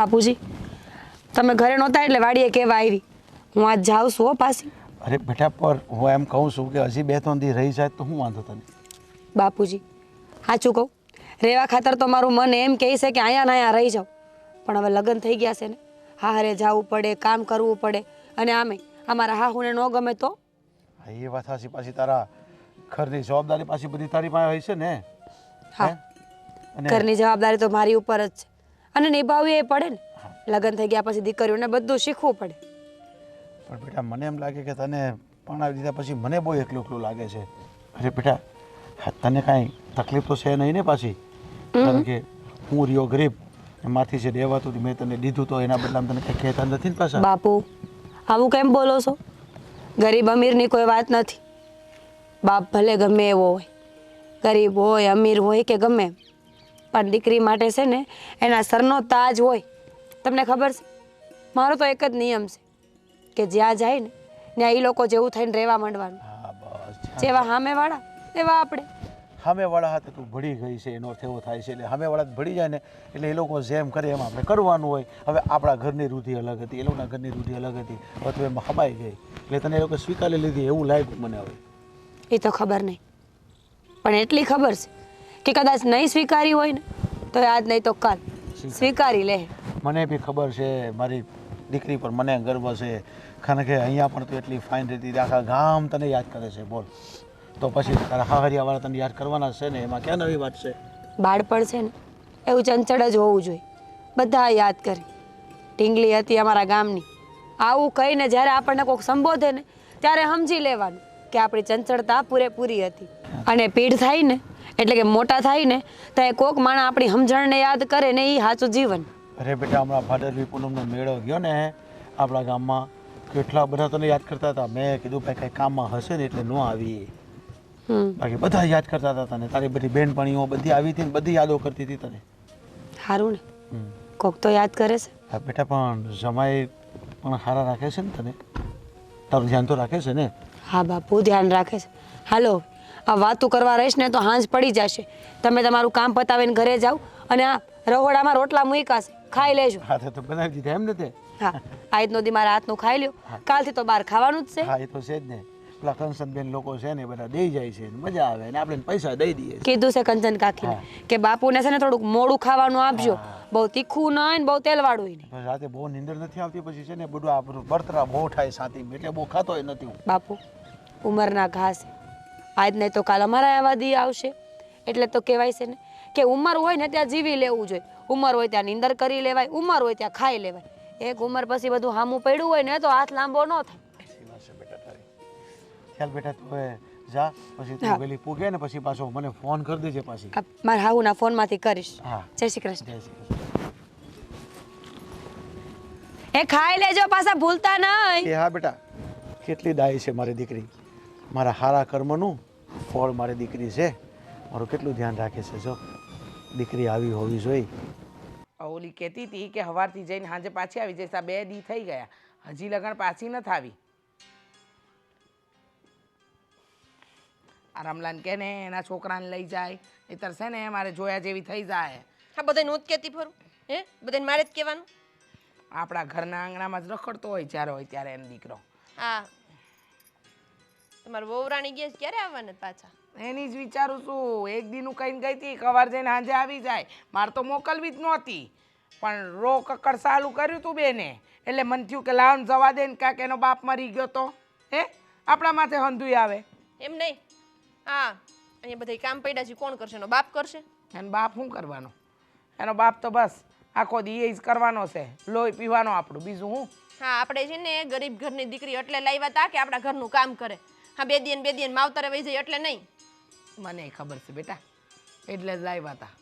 બાપુજી, તમે ઘરે નહોતા એટલે વાડીએ કહેવા આવી. હું આજ જાઉં છું હો પાછી. અરે બેટા, પર હું એમ કહું છું કે હજી 2-3 દી રહી જાય તો હું વાંધો તને? બાપુજી, સાચું કહું, રેવા ખાતર તો મારું મન એમ કહે છે કે અહીંયા ને અહીંયા રહી જાઉં. પણ હવે લગ્ન થઈ ગયા છે ને, હારે જવું પડે, કામ કરવું પડે, અને આમે અમારા હાહુને ન ગમે તો? હા, એ વાત સાચી. પાછી તારા ઘરની જવાબદારી પાછી બધી તારી પાસે હોય છે ને. હા, ઘરની જવાબદારી તો મારી ઉપર જ છે, અને નિભાવવી એ પડે ને. લગ્ન થઈ ગયા પછી દીકરીઓને બધું શીખવું પડે. પણ બેટા, મને એમ લાગે કે તને પરણાવી દીધા પછી મને બહુ એકલું એકલું લાગે છે. અરે બેટા, તને કાંઈ તકલીફ તો છે નહીં ને પાછી? કારણ કે હું રહ્યો ગરીબ, એમાંથી જે દેવાતું મેં તને દીધું તો એના બદલામાં તને કંઈ કહેતા નથી ને પાછા? બાપુ, આવું કેમ બોલો છો? ગરીબ અમીરની કોઈ વાત નથી. બાપ ભલે ગમે એવો હોય, ગરીબ હોય, અમીર હોય કે ગમે એમ, પણ દીકરી માટે છે ને એના સરનો તાજ હોય. તમને ખબર છે, મારો તો એક જ નિયમ છે કે જ્યાં જાય ને ત્યાં એ લોકો જેવું થઈને રહેવા માંડવાનું. હા, બસ. જેવા સામેવાળા એવા આપણે. સામેવાળા હાથે તું ભળી ગઈ છે એનો અર્થ એવો થાય છે. એટલે સામેવાળા ભળી જાય ને એટલે એ લોકો જેમ કરે એમ આપણે કરવાનું હોય. હવે આપણા ઘરની રૂઢિ અલગ હતી, એ લોકોના ઘરની રૂઢિ અલગ હતી. હવે તું એમાં હમાઈ ગઈ એટલે તને એ લોકો સ્વીકારી લીધી એવું લાગ્યું મને. હવે એ તો ખબર નહીં, પણ એટલી ખબર છે કે કદાચ નહીં સ્વીકારી હોય ને તો આજ નહીં તો કાલ સ્વીકારી લે. મને બી ખબર છે મારી દીકરી પર મને ગર્વ છે. કારણ કે અહીંયા પણ તું એટલી ફાઇન રહેતી, આખા ગામ તને યાદ કરે છે. બોલ, તો પછી તારા હાહરિયાવાળા તને યાદ કરવાના છે ને, એમાં ક્યાં નવી વાત છે? બાળપણ છે ને એવું ચંચળ જ હોવું જોઈએ. બધા યાદ કરે. ઢીંગલી હતી અમારા ગામની, આવું કહીને જ્યારે આપણને કોઈક સંબોધે ને ત્યારે સમજી લેવાનું કે આપણી ચંચળતા પૂરેપૂરી હતી. અને પીઢ થાય ને એટલે કે મોટા થાય ને તો એ કોક માણસ આપણી સમજણને યાદ કરે ને એ સાચું જીવન. અરે બેટા, હમણાં ભાદરવી પૂનમનો મેળો ગયો ને આપણા ગામમાં, કેટલા બધા તને યાદ કરતા હતા. મેં કીધું ભાઈ કંઈ કામમાં હશે ને એટલે ન આવી. બાકી બધા યાદ કરતા હતા તને. તારી બધી બેનપણીઓ બધી આવી હતી ને બધી યાદો કરતી હતી તને. સારું ને, કોક તો યાદ કરે છે. હા બેટા, પણ જમાઈ પણ સારા રાખે છે ને તને? તારું ધ્યાન તો રાખે છે ને? હા બાપુ, ધ્યાન રાખે છે. હાલો, આ વાતું કરવા રહીશ ને તો હાંજ પડી જશે. તમે તમારું કામ પતાવીને ઘરે જાઓ અને આ રહોડામાં રોટલા મૂક્યા છે, ખાઈ લેજો. હા, તો બનાવી દીધા એમ ને તે? હા, આજનો દી મારા હાથનું ખાઈ લ્યો, કાલથી તો બહાર ખાવાનું જ છે. હા, એ તો છે જ ને. પેલા કંચનબેન લોકો છે ને બધા દઈ જાય છે, મજા આવે ને આપણે પૈસા દઈ દઈએ. કીધું છે કંચન કાકીને કે બાપુને છે ને થોડુંક મોડું ખાવાનું આપજો, બહુ તીખું ના હોય ને બહુ તેલવાળું નહીં. રાતે બહુ નીંદર નથી આવતી પછી છે ને બધું આપણું બળતરા બહુ થાય સાથી, એટલે બહુ ખાતોય નથી હું. બાપુ, ઉંમરના ઘાસ આજ નહીં તો કાલ અમારા એવા દી આવશે. એટલે તો કહેવાય છે ને કે ઉંમર હોય ને ત્યાં જીવી લેવું જોઈએ. ઉંમર હોય ત્યાં નીંદર કરી લેવાય, ઉંમર હોય ત્યાં ખાઈ લેવાય. એક ઉંમર પછી બધું હામું પડ્યું હોય ને તો હાથ લાંબો ન થાય. ચાલ બેટા, તું હવે જા, પછી તું વેલી પૂગે ને પછી પાછો મને ફોન કરી દેજે પાછી. મારા હાહુના ફોનમાંથી કરીશ. હા, જય શ્રી કૃષ્ણ. જય શ્રી કૃષ્ણ. એ ખાઈ લેજો, પાછા ભૂલતા નહીં. એ હા બેટા, કેટલી ડાય છે મારી દીકરી. મારા સારા કર્મનું ફળ મારી દીકરી છે. મારું કેટલું ધ્યાન રાખે છે. જો દીકરી આવી હોવી જોઈએ. ઓલી કહેતી હતી કે સવારથી જઈને સાંજે પાછી આવી જઈશ. આ 2 દી થઈ ગયા, હજી લગન પાછી નથી આવી. આ રમલાન કે ને એના છોકરાને લઈ જાય, નહીતર છે ને મારે જોયા જેવી થઈ જાય. હા, બધાને હું જ કહેતી ફરું, હે બધાને મારે જ કહેવાનું. આપણા ઘરના આંગણામાં જ રખડતો હોય જ્યારે હોય ત્યારે એનો દીકરો. હા, તમારા વહુરાણી ગયા ક્યારે આવવાના પાછા? એની જ વિચારું છું. એક દીનું કહીને ગઈ હતી સવાર જઈને સાંજે આવી જાય. મારે તો મોકલવી જ નહોતી, પણ રો કકડ સાલું કર્યું તું બેને એટલે મને થયું કે લાવન જવા દે ને, કાંક એનો બાપ મરી ગયો તો હે આપણા માથે હંધુય આવે. એમ નહીં. હા, અહીંયા બધા કામ પડ્યા છે, કોણ કરશે? એનો બાપ કરશે. એનો બાપ શું કરવાનો? એનો બાપ તો બસ આખો દી એ જ કરવાનો છે, લોહી પીવાનો આપણું, બીજું હું. હા, આપણે છે ને ગરીબ ઘરની દીકરી એટલે લાવ્યા હતા કે આપણા ઘરનું કામ કરે. હા, બે દિન માવતરે વહી જાય એટલે નહીં. મને ખબર છે બેટા, એટલે જ લાવ્યા હતા.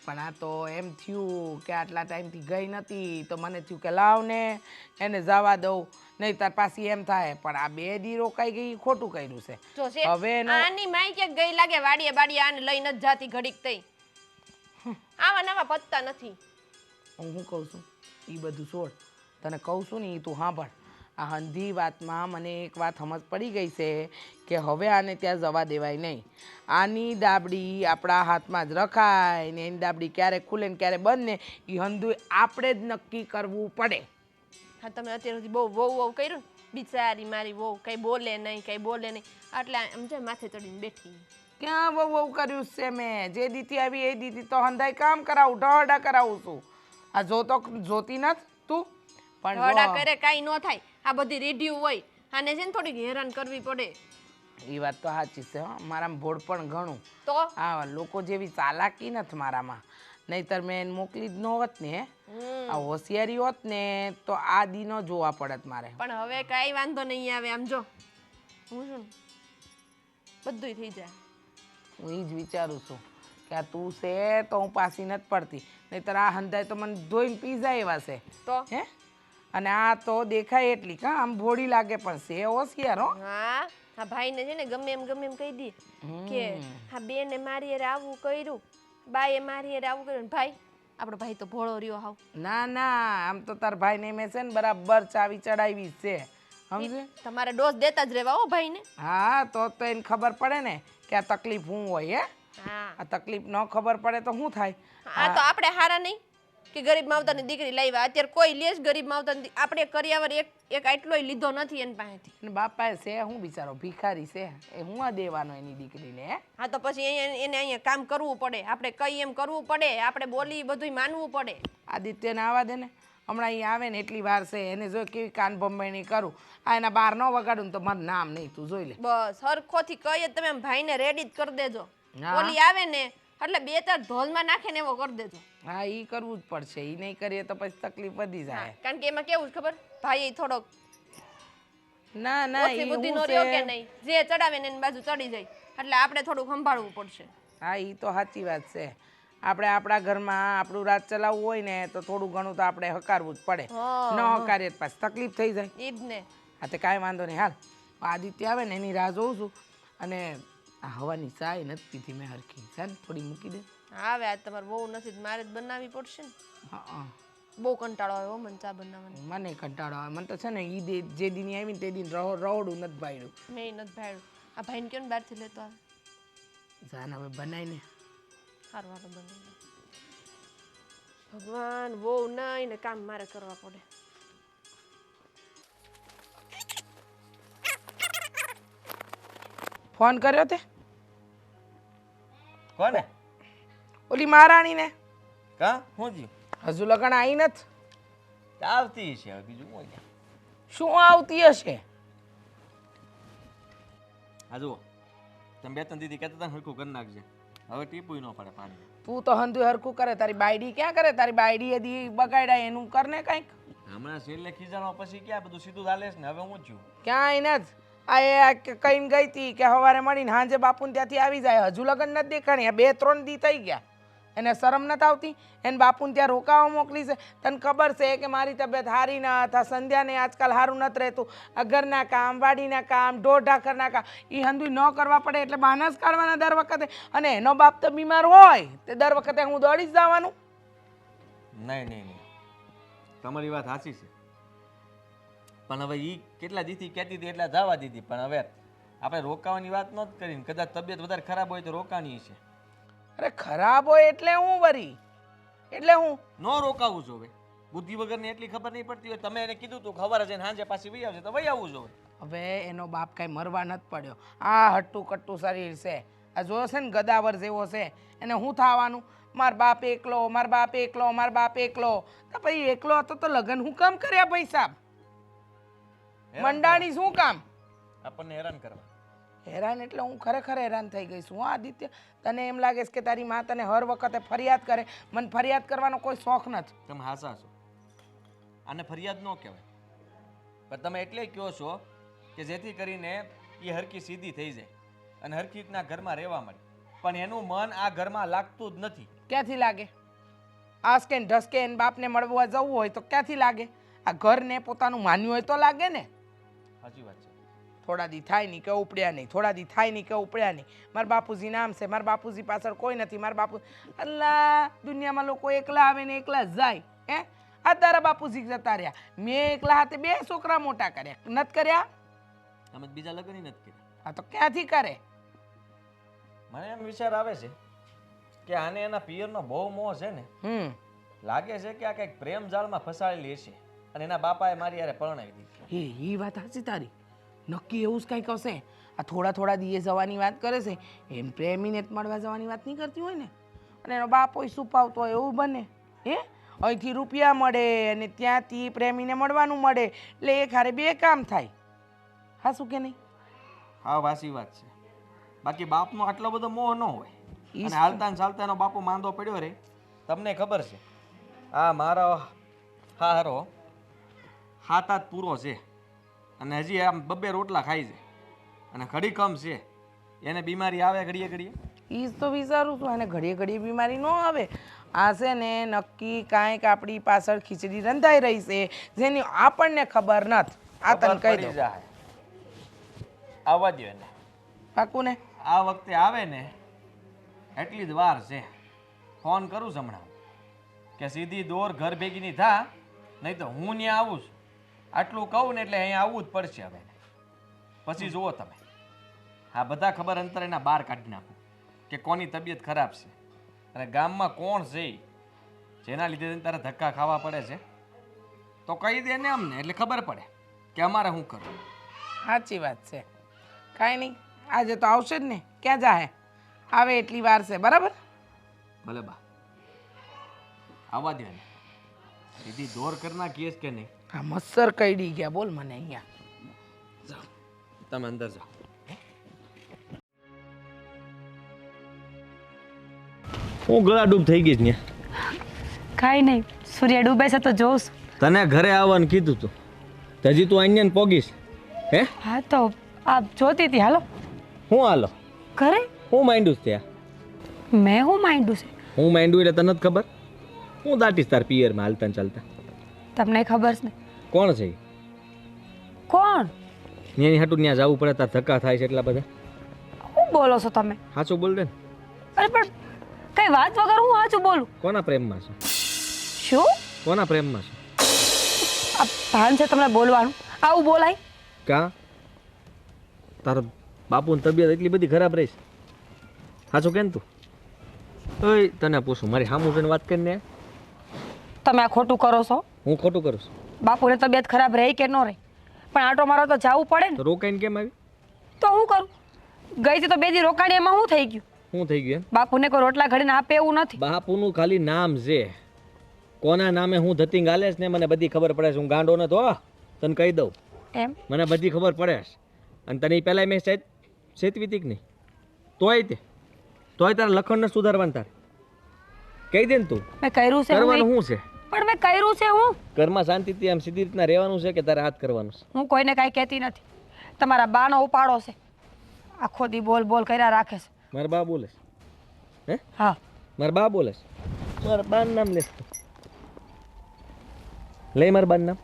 પણ આ તો એમ થયું કે આટલા ટાઈમથી ગઈ નથી તો મને થયું કે લાવ ને એને જવા દઉં, નહીં તાર પાછી એમ થાય. પણ આ 2 દી રોકાઈ ગઈ, ખોટું કર્યું છે. જો છે હવે આની માઈ કે ગઈ લાગે વાડીએ બાડીએ આને લઈ નથી જાતી ઘડીક થઈ. આવા નવા પત્તા નથી. હું શું કહું છું એ બધું છોડ, તને કહું છું ને એ તું સાંભળ. આ હંધી વાતમાં મને એક વાત સમજ પડી ગઈ છે કે હવે આને ત્યાં જવા દેવાય નહીં. આની દાબડી આપણા હાથમાં જ રખાય ને એની દાબડી ક્યારે ખુલે ને ક્યારે બંધ ને એ હંધુય આપણે જ નક્કી કરવું પડે. હા તમે અત્યાર સુધી બહુ વહુ વહુ કર્યું ને, બિચારી મારી વહુ કંઈ બોલે નહીં કંઈ બોલે નહીં, એટલે આમ જાય માથે ચડીને બેઠી. ક્યાં બહુ બહુ કર્યું છે મેં? જે દીથી આવી એ દીથી તો હંધાઈ કામ કરાવું, ઢહડા કરાવું છું. આ જોતી નથી તું પણ ઢોડા જો. કરે કાંઈ ન થાય, આ બધી રેડિયો હોય, આને છે ને થોડીક હેરાન કરવી પડે. એ વાત તો સાચી છે હો, મારામાં ભોળ પણ ઘણું. તો આ લોકો જેવી ચાલાકી નથી મારામાં, નહીતર મેં એને મોકલી જ ન હોત ને. આ હોશિયારી હોત ને તો આ દી ન જોવા પડત મારે. પણ હવે કાંઈ વાંધો નહીં આવે. આમ જો હું છું ને બધુંય થઈ જાય. હું એ જ વિચારું છું કે આ તું છે તો હું પાછી નથી પડતી, નહીતર આ હંધાય તો મને ધોઈને પી જાય એવા છે. તો હે અને આ તો દેખાય એટલી કા આમ ભોળી લાગે પણ છે હોશિયાર હો. હા હા ભાઈને છે ને ગમે એમ કહી દે કે હા બેને મારી હારે આવું કર્યું, બાએ મારી હારે આવું કર્યું. ભાઈ આપણો ભાઈ તો ભોળો રહ્યો હાવ. ના ના, આમ તો તાર ભાઈને મેં છે ને બરાબર ચાવી ચડાવી છે, સમજે. તમારે ડોઝ દેતા જ રહેવા હો ભાઈને. હા તો એને ખબર પડે ને કે આ તકલીફ હું હોય. હે હા આ તકલીફ ન ખબર પડે તો શું થાય? આ તો આપણે હારા નહીં કે ગરીબ માવતરની દીકરી લાવ્યા. અત્યારે કોઈ લે જ ગરીબ માવતરની આપણે કર્યાવર એક આટલોય લીધો નથી એની પાસેથી. અને બાપા છે હું બિચારો ભિખારી છે, એ હું આ દેવાનો એની દીકરીને? હે હા તો પછી એને અહીંયા કામ કરવું પડે, આપણે કઈ એમ કરવું પડે, આપણે બોલી બધુંય માનવું પડે. આદિત્યને આવવા દે ને, હમણાં અહીંયા આવે ને એટલી વાર છે, એને જો કેવી કાન ભંભાણી કરું. આ એના બહાર ન વગાડું ને તો મારું નામ નહીં, તું જોઈ લે. બસ હરખોથી કહીએ તમે આમ ભાઈને રેડી જ કરી દેજો. હા. ઓલી આવે ને એટલે 2-4 ઢોલમાં નાખે ને એવો કરી દેજો. હા એ કરવું જ પડશે, એ નહીં કરીએ તો પછી તકલીફ વધી જાય. કારણ કે એમાં કેવું છે ખબર, ભાઈ થોડોક ના ના ઓછી ઈ બુદ્ધિનો હું રહ્યો કે છે. નહીં, જે ચડાવે ને એની બાજુ ચડી જાય, એટલે આપણે થોડુંક સંભાળવું પડશે. હા એ તો સાચી વાત છે. આપણે આપણા ઘરમાં આપણું રાજ ચલાવવું હોય ને તો થોડું ઘણું તો આપણે હકારવું જ પડે. ન હકારીએ તો પાછી તકલીફ થઈ જાય. ઈ જ ને. હા તે કાંઈ વાંધો નહીં. હાલ આદિત્ય આવે ને એની રાહ જોઉં છું. અને આ હવાની ચાય નથી પીધી મેં હરખી, છે ને થોડી મૂકી દે. હા હવે આજ તમારે બહુ નથી, મારે જ બનાવવી પડશે ને. હા બહુ કંટાળો આવ્યો મને ચા બનાવવાનો. મને કંટાળો આવે. મને તો છે ને ઈ જે દિન આવી ને તે દિન રવડું નથી ભાડ્યું. મેં નથી ભાડ્યું. આ ભાઈને કયો ને બહારથી લેતો આવે. જાન હવે બનાવીને સારું હાલો બનાવી. ભગવાન બહુ નહીં ને કામ મારે કરવા પડે. ફોન કર્યો તે કોને? ઓલી મહારાણીને? કા હું થયું? હજુ લગન આવી નથી. આવતી છે હવે બીજું શું છે? શું આવતી હશે? આ જુઓ તમે 2-3 દીદી કહેતા હતા ને હરખું કરી નાખજે, હવે ટીપુય ન પડે પાણી. તું તો હંધુ હરખું કરે, તારી બાયડી ક્યાં કરે? તારી બાયડી એદી બગાડ્યા એનું કર ને કંઈક. હમણાં છેલ્લે ખીજાણો પછી ક્યાં બધું સીધું ચાલે છે ને, હવે હું થયું? ક્યાંય નથી. આ કહીને ગઈ હતી કે સવારે મળીને સાંજે બાપુને ત્યાંથી આવી જાય. હજુ લગન નથી દેખાણી. આ 2-3 દી થઈ ગયા. એને શરમ નથી આવતી? એને બાપુને ત્યાં રોકાવા મોકલી છે. તને ખબર છે કે મારી તબિયત સારી ન હતા, સંધ્યાને આજકાલ સારું નથી રહેતું. આ ઘરના કામ, વાડીના કામ, ઢોર ઢાકરના કામ એ હંધુ ન કરવા પડે એટલે બહાના જ કાઢવાના દર વખતે. અને એનો બાપ તો બીમાર હોય તે દર વખતે હું દોડી જ જવાનું. નહીં નહીં નહીં, તમારી વાત સાચી છે, પણ હવે એ કેટલા દીથી કહેતી હતી એટલા જવા દીધી. પણ હવે આપણે રોકાવાની વાત નથી કરીને, કદાચ તબિયત વધારે ખરાબ હોય તો રોકાવાની છે. અરે ખરાબ હોય એટલે હું વરી? એટલે હું ન રોકાવું જોવે. બુદ્ધિ વગરની એટલી ખબર નહીં પડતી હોય. તમે એને કીધું તું ખબર છે સાંજે પાછી વહી આવશે તો વહી આવવું જોવે. હવે એનો બાપ કાંઈ મરવા નથી પડ્યો. આ હટ્ટું કટ્ટું શરીર છે, આ જોયો છે ને ગદાવર જેવો છે. એને શું થવાનું? માર બાપ એકલો, માર બાપ એકલો, માર બાપ એકલો. તો પછી એકલો હતો તો લગ્ન હું કામ કર્યા ભાઈ સાહેબ? મંડાણી શું કામ? આપણને હેરાન કરવા. હેરાન એટલે હું ખરેખર હેરાન થઈ ગઈ છું. હા આદિત્ય, તને એમ લાગે છે કે તારી માં તને હર વખતે ફરિયાદ કરે. મને ફરિયાદ કરવાનો કોઈ શોખ નથી. તમે હાસા છો, આને ફરિયાદ ન કહેવાય. પણ તમે એટલે કહો છો કે જેથી કરીને એ હરકી સીધી થઈ જાય અને હરકી રીતના ઘરમાં રહેવા મળે. પણ એનું મન આ ઘરમાં લાગતું જ નથી. ક્યાંથી લાગે? આસકે ને ઢસકે એને બાપને મળવા જવું હોય તો ક્યાંથી લાગે? આ ઘરને પોતાનું માન્યું હોય તો લાગે ને. સાચી વાત છે. થોડા દી થાય નહીં કે ઉપડ્યા નહીં, થોડા દી થાય નહીં કે ઉપડ્યા નહીં. મારા બાપુજી નામ છે, મારા બાપુજી પાછળ કોઈ નથી. મારા બાપુ અલ્લા દુનિયામાં લોકો એકલા આવે ને એકલા જાય. હે આ તારા બાપુજી જતા રહ્યા. મેં એકલા હાથે 2 છોકરા મોટા કર્યા, નથી કર્યા? તમે તો બીજા લગ્ન નથી કર્યા. આ તો ક્યાંથી કરે? મને એમ વિચાર આવે છે કે આને એના પિયરનો બહુ મોહ છે ને. લાગે છે કે આ કંઈક પ્રેમ જાળમાં ફસાયેલી હશે અને એના બાપાએ મારી યારે પરણાવી દીધી. એ વાત સાચી તારી. નક્કી એવું જ કંઈક હશે. આ થોડા દીએ જવાની વાત કરે છે, એમ પ્રેમીને જ મળવા જવાની વાત નહીં કરતી હોય ને. અને એનો બાપ હોય સુપાવતો હોય એવું બને. હે, અહીંથી રૂપિયા મળે અને ત્યાંથી પ્રેમીને મળવાનું મળે, એટલે એક હારે 2 કામ થાય. હા, શું કે નહીં? હા, વાસી વાત છે. બાકી બાપનો આટલો બધો મોહ ન હોય. અને હાલતા ને ચાલતા એનો બાપુ માંદો પડ્યો રે. તમને ખબર છે આ મારો હારો 7 પૂરો છે અને હજી આમ 2 રોટલા ખાઈ છે અને ઘડી કમ છે. એને બીમારી આવે ઘડીએ ઘડીએ. એ જ તો વિચારું છું, અને ઘડીએ બીમારી ન આવે. આ છે ને નક્કી કાંઈક આપણી પાછળ ખીચડી રંધાઈ રહી છે જેની આપણને ખબર નથી. આ તને કહી દઉં. જાય આવવા દો એને. પાકું ને? આ વખતે આવે ને એટલી જ વાર છે. ફોન કરું છું હમણાં કે સીધી દોર ઘર ભેગી નહીં થા, નહીં તો હું ત્યાં આવું છું. આટલું કહું ને એટલે અહીંયા આવવું જ પડશે હવે. પછી જુઓ તમે આ બધા ખબર અંતર એના બહાર કાઢી નાખું કે કોની તબિયત ખરાબ છે અને ગામમાં કોણ છે જેના લીધે તારે ધક્કા ખાવા પડે છે. તો કહી દે ને અમને, એટલે ખબર પડે કે અમારે શું કરવું. સાચી વાત છે. કાંઈ નહીં, આજે તો આવશે જ ને. ક્યાં જાહે? આવે એટલી વાર છે. બરાબર? ભલે બા, આવવા દે ને. સીધી દોર કરના કેસ કે નહીં? આ મચ્છર કઈડી ગયા બોલ મને અહીંયા. જાઓ તમે અંદર જાઓ. હું ગળા ડૂબ થઈ ગઈ ને. કાંઈ નહીં, સૂર્ય ડૂબે છે તો જોઉં છું. તને ઘરે આવવાનું કીધું તું, હજી તું અહીંયા પોગીશ. હે? હા તો આપ જોતી હતી. હાલો હું હાલો ઘરે. હું માંડ્યું છે ત્યાં. મેં હું માંડ્યું છે? હું માંડ્યું એટલે તને જ ખબર. હું દાટીશ તાર પિયરમાં હાલતા ને ચાલતા. તમને ખબર છે ને? કોણ છે? કોણ? એની હાટું ત્યાં જવું પડે તાર ધક્કા થાય છે એટલા બધા. શું બોલો છો તમે? સાચું બોલ દે ને. અરે પણ કઈ વાત વગર હું સાચું બોલું? કોના પ્રેમમાં છે? શું? કોના પ્રેમમાં છે? આ ભાન છે તમને બોલવાનું? આવું બોલાય? કા તારા બાપુની તબિયત એટલી બધી ખરાબ રહી છે? સાચું કેમ તું? ઓય તને પૂછું, મારી સામું જોઈને વાત કરીને. તમે આ ખોટું કરો છો. હું ખોટું કરું છું? બાપુને તબિયત ખરાબ રહી કે ન રહી, પણ આટો મારો તો જવું પડે ને. તો રોકાઈને કેમ આવી? તો હું કરું? ગઈ હતી તો 2 દી રોકાણી, એમાં શું થઈ ગયું? શું થઈ ગયું? બાપુને કોઈ રોટલા ઘડીને આપે એવું નથી. બાપુનું ખાલી નામ છે. કોના નામે હું ધતિંગ હાલે છે ને મને બધી ખબર પડે છે. હું ગાંડો નતો, તને કહી દઉં. એમ? મને બધી ખબર પડે છે. અને તને પહેલાં મેં સેતવી હતી કે નહીં? તોય તારે લખણને સુધારવાનું તારે કહી દે ને. તું મેં કર્યું છે? કરવાનું શું છે? પણ મેં કર્યું છે હું. ઘરમાં શાંતિથી આમ સીધી રીતના રહેવાનું છે કે તારે હાથ કરવાનું છે? હું કોઈને કાંઈ કહેતી નથી. તમારા બાનો ઉપાડો છે, આખો દી બોલ બોલ કર્યા રાખે છે. મારા બા બોલે છે? હે? હા, મારા બા બોલે છે? મારા બાનું નામ લેશ તું? લઈ મારા બાનું નામ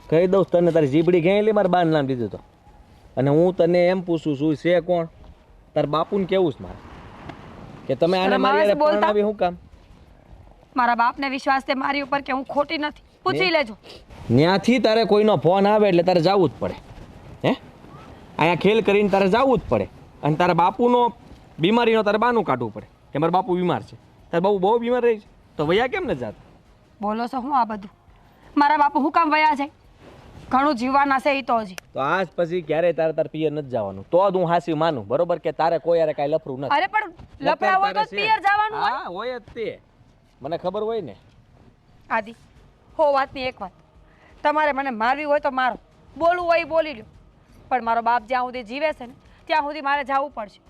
કહી દઉં તને. તારી જીબડી ક્યાંય લે મારા બાનું નામ લીધું તો. અને હું તને એમ પૂછું છું છે કોણ? તાર બાપુને કેવું છે મારે કે તમે આને મારી હારે પરણાવી શું કામ? મારા બાપને વિશ્વાસ છે મારી ઉપર કે હું ખોટી નથી. પૂછી લેજો. ત્યાંથી તારે કોઈનો ફોન આવે એટલે તારે જવું જ પડે. હે? અહીંયા ખેલ કરીને તારે જવું જ પડે. અને તારા બાપુનો બીમારીનો તારે બાનું કાઢવું પડે કે મારા બાપુ બીમાર છે. તારા બાપુ બહુ બીમાર રહી છે તો વયા કેમ ન જાત? બોલો છો હું આ બધું? મારા બાપુ હું કામ વયા જાય? ઘણું જીવવાના છે એ તો હજી. તો આજ પછી ક્યારેય તાર પિયર નથી જવાનું. તો જ હું હાસી માનું, બરોબર? કે તારે કોઈ યારે કાંઈ લફરું નથી. અરે પણ લફડા હોય તો પિયર જવાનું હોય. હા હોય જ તે, મને ખબર હોય ને. આદિ હો વાતની એક વાત, તમારે મને મારવી હોય તો મારો, બોલવું હોય બોલી લો, પણ મારો બાપ જ્યાં સુધી જીવે છે ને ત્યાં સુધી મારે જવું પડશે.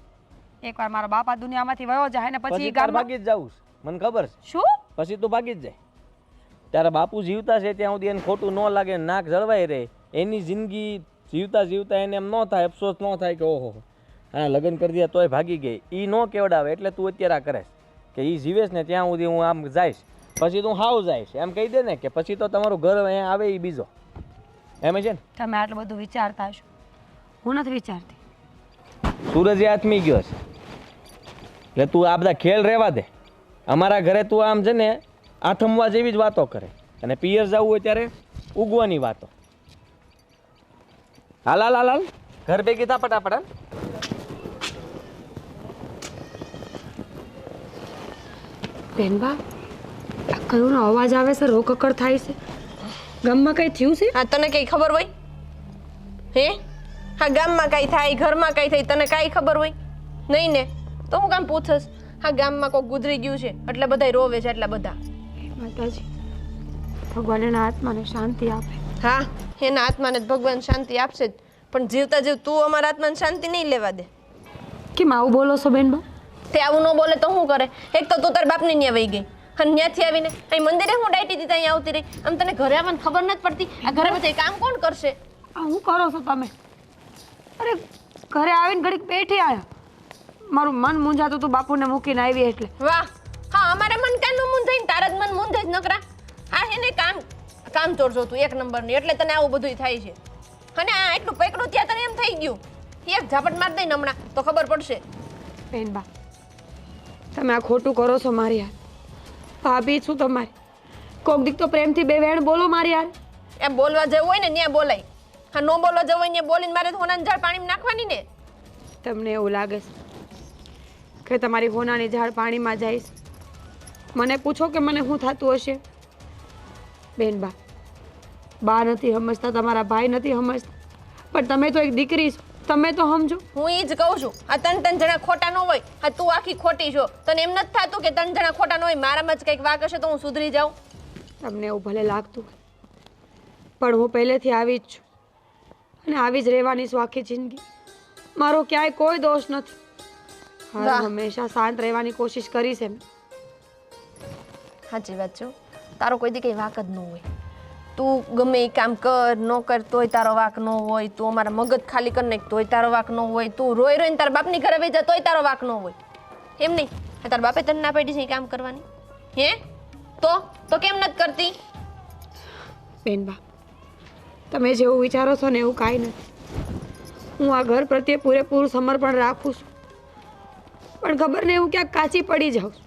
એકવાર મારો બાપ આ દુનિયામાંથી વયો જાય ને પછી તારે ભાગી જ જવું છે, મને ખબર છે. શું? પછી તું ભાગી જ જાય. ત્યારે બાપુ જીવતા છે ત્યાં સુધી એને ખોટું ન લાગે, નાક જળવાઈ રહે. એની જિંદગી જીવતા જીવતા એને એમ ન થાય, અફસોસ ન થાય કે ઓહો હા લગ્ન કરી દે તોય ભાગી ગઈ. એ ન કેવડાવે એટલે તું અત્યારે આ કરે કે એ જીવેશ ને ત્યાં સુધી હું આમ જઈશ, પછી તું હાવ જઈશ એમ કહી દે ને કે પછી તો તમારું ઘર અહીંયા આવે એ બીજો. એમ છે ને? તમે આટલું બધું વિચારતા હશો, હું નથી વિચારતી. સૂરજ આથમી ગયો છે એટલે તું આ બધા ખેલ રહેવા દે. અમારા ઘરે તું આમ છે ને આથમવા જેવી જ વાતો કરે અને પિયર જવું હોય ત્યારે ઉગવાની વાતો. હાલ હાલ હાલ હાલ ઘર ભેગી થા ફટાફટ હાલ. બેનબા આ કયોનો અવાજ આવે છે, રોકકડ થાય છે, ગામમાં કઈ થયું છે? હા તને કઈ ખબર હોય? હે હા ગામમાં કઈ થાય, ઘરમાં કઈ થાય, તને કાંઈ ખબર હોય નહીં ને? તો હું કામ પૂછસ? હા ગામમાં કોઈ ગુજરી ગયું છે એટલે બધાય રોવે છે, એટલા બધા. માતાજી ભગવાન એના આત્માને શાંતિ આપે. હા એના આત્માને જ ભગવાન શાંતિ આપશે જ, પણ જીવતા જીવ તું અમારા આત્માને શાંતિ નહીં લેવા દે. કેમ આવું બોલો છો બેનબા? તે આવું ન બોલે તો શું કરે? એક તો તું તાર બાપની ન્યા વહી ગઈ અને ત્યાંથી આવીને અહીં મંદિરે હું ડાયટી દીધા અહીંયા આવતી રહી. આમ તને ઘરે આવવાની ખબર નથી પડતી? આ ઘરે બધા કામ કોણ કરશે? આ શું કરો છો તમે? અરે ઘરે આવીને ઘડીક બેઠી આયા, મારું મન મૂંઝાતું તું બાપુને મૂકીને આવી એટલે. વાહ હા અમારે મન કાનું મૂંઝાય ને તારા જ મન મૂંઝે જ નકરા. આ એને કામ ચોર જો તું એક નંબરની, એટલે તને આવું બધું થાય છે. અને આ એટલું પકડું ત્યાં તને એમ થઈ ગયું એક ઝાપટ માર દઈ હમણાં તો ખબર પડશે. બેનબા તમે આ ખોટું કરો છો મારી યાર. ભાભી છું તમારી, કોક દીક તો પ્રેમથી બે વેણ બોલો મારી યાર. એમ બોલવા જવું હોય ને ત્યાં બોલાય, હા નો બોલવા જવું હોય ને બોલીને મારે હોનાની ઝાડ પાણીમાં નાખવાની ને. તમને એવું લાગે છે કે તમારી હોનાની ઝાડ પાણીમાં જાય છે? મને પૂછો કે મને શું થતું હશે? બેનબા બા નથી સમજતા, તમારા ભાઈ નથી સમજતા, પણ તમે તો એક દીકરી છો, તમે તો સમજો. હું ઈ જ કહું છું, આ ત્રણ જણા ખોટા ન હોય, હા તું આખી ખોટી છો. તને એમ નથી થતું કે ત્રણ જણા ખોટા ન હોય, મારામાં જ કંઈક વાંક હશે તો હું સુધરી જાઉં? તમને એવું ભલે લાગતું હોય, પણ હું પહેલેથી આવી જ છું અને આવી જ રહેવાની છું આખી જિંદગી. મારો ક્યાંય કોઈ દોષ નથી. વાહ. હંમેશા શાંત રહેવાની કોશિશ કરી છે મેં. સાચી વાત છે. તારો કોઈ દી કંઈ વાંક જ ન હોય. તું ગમે એ કામ કર ન કર તોય તારો વાંક ન હોય. તું અમારા મગજ ખાલી કરી નાખ તોય તારો વાંક ન હોય. તું રોઈ રોઈને તારા બાપની ઘરે વહી જા તોય તારો વાંક ન હોય. એમ નહીં તારા બાપે તને ના પાડી છે એ કામ કરવાની? હે તો કેમ નથી કરતી? બેનબા તમે જેવું વિચારો છો ને એવું કાંઈ નથી. હું આ ઘર પ્રત્યે પૂરેપૂરું સમર્પણ રાખું છું, પણ ખબર નહીં હું ક્યાંક કાચી પડી જાઉં છું.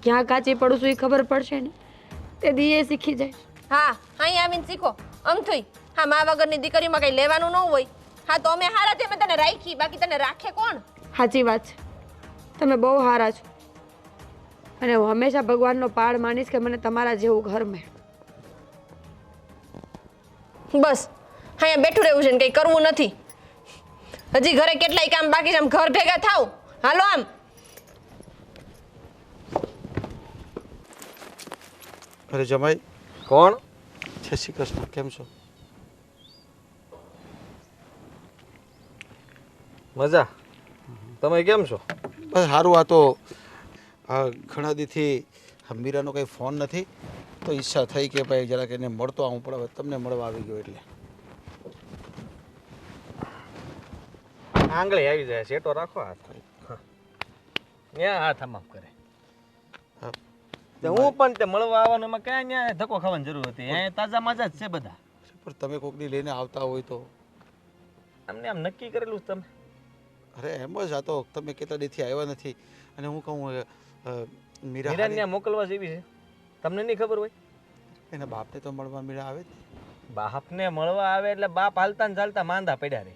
ક્યાં કાચી પડું છું એ ખબર પડશે ને તે દી એ શીખી જાય. હા અહીં આવીને શીખો અમથુંય. હા મા વગરની દીકરીમાં કંઈ લેવાનું ન હોય. હા તો અમે હારા તે તને રાખી, બાકી તને રાખે કોણ? સાચી વાત છે, તમે બહુ સારા છો અને હું હંમેશા ભગવાનનો પાડ માનીશ કે મને તમારા જેવું ઘર મળે. બસ અહીંયા બેઠું રહેવું છે ને કંઈ કરવું નથી. હજી ઘરે કેટલાય કામ બાકી છે, આમ ઘર ભેગા થાવ. હાલો આમ. અરે જમાઈ, કોણ? જય શ્રી કૃષ્ણ, કેમ છો? મજા. તમે કેમ છો? બસ સારું. આ તો ઘણા દીથી મીરાનો કંઈ ફોન નથી તો ઈચ્છા થઈ કે ભાઈ જરાક એને મળતો આવું પડે. તમને મળવા આવી ગયો એટલે. આંગળી આવી જાય, શેટો રાખો હાથ. ત્યાં હાથ આમ કરે. હા, તે હું પણ તે મળવા આવવાનું એમાં ક્યાં ત્યાં ધક્કો ખાવાની જરૂર હતી? અહીંયા તાજા માજા જ છે બધા. પણ તમે કોકની લઈને આવતા હોય તો? અમને આમ નક્કી કરેલું છે તમે? અરે એમ જ. આ તો તમે કેટલા દીથી આવ્યા નથી અને હું કહું મીરા મીરાને ત્યાં મોકલવા જેવી છે, તમને નહીં ખબર હોય? એના બાપને તો મળવા મીરા આવે જ. બાપને મળવા આવે એટલે બાપ હાલતા ને ચાલતા માંદા પડ્યા રહે.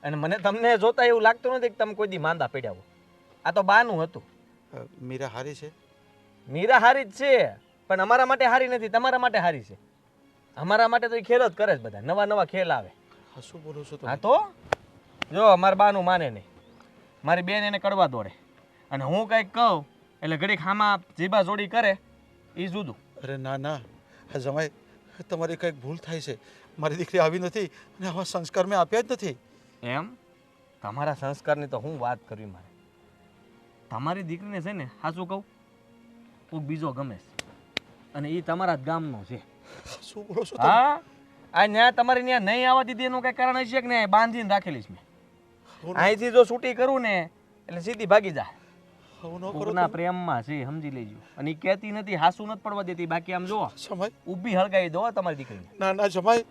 અને મને તમને જોતા એવું લાગતું નથી કે તમે કોઈ દી માંદા પડ્યા હો. આ તો બાનું હતું. મીરા હારી છે? મીરા હારી જ છે, પણ અમારા માટે હારી નથી, તમારા માટે હારી છે. અમારા માટે તો એ ખેલ જ કરે જ બધા, નવા નવા ખેલ આવે. હા, શું બોલો છો હા તમે? તો જો અમારા બાનું માને નહીં, મારી બેન એને કડવા દોડે અને હું કંઈક કહું એટલે ઘડીક હામાં જીભા જોડી કરે એ જુદું. અરે ના ના, હા જમાઈ, તમારી કંઈક ભૂલ થાય છે. મારી દીકરી આવી નથી અને આવા સંસ્કાર મેં આપ્યા જ નથી. એમ? તમારા સંસ્કારની તો હું વાત કરવી મારે. તમારી દીકરીને છે ને સાચું કહું, કોઈક બીજો ગમે છે અને એ તમારા જ ગામનો છે. શું બોલો છો તમે? હા, આ ન્યા તમારી ત્યાં નહીં આવવા દીધી એનું કઈ કારણ હશે કે ને બાંધીને રાખેલી છે મેં. અહીંથી જો છૂટી કરું ને એટલે સીધી ભાગી જાય. આવું ન કરો કોકના તમે. પ્રેમમાં છે, સમજી લેજો. અને એ કહેતી નથી, હાસુ નથી પડવા દેતી. બાકી આમ જો જમાઈ, ઊભી હળગાવી દો તમારી દીકરીને. ના ના જમાઈ,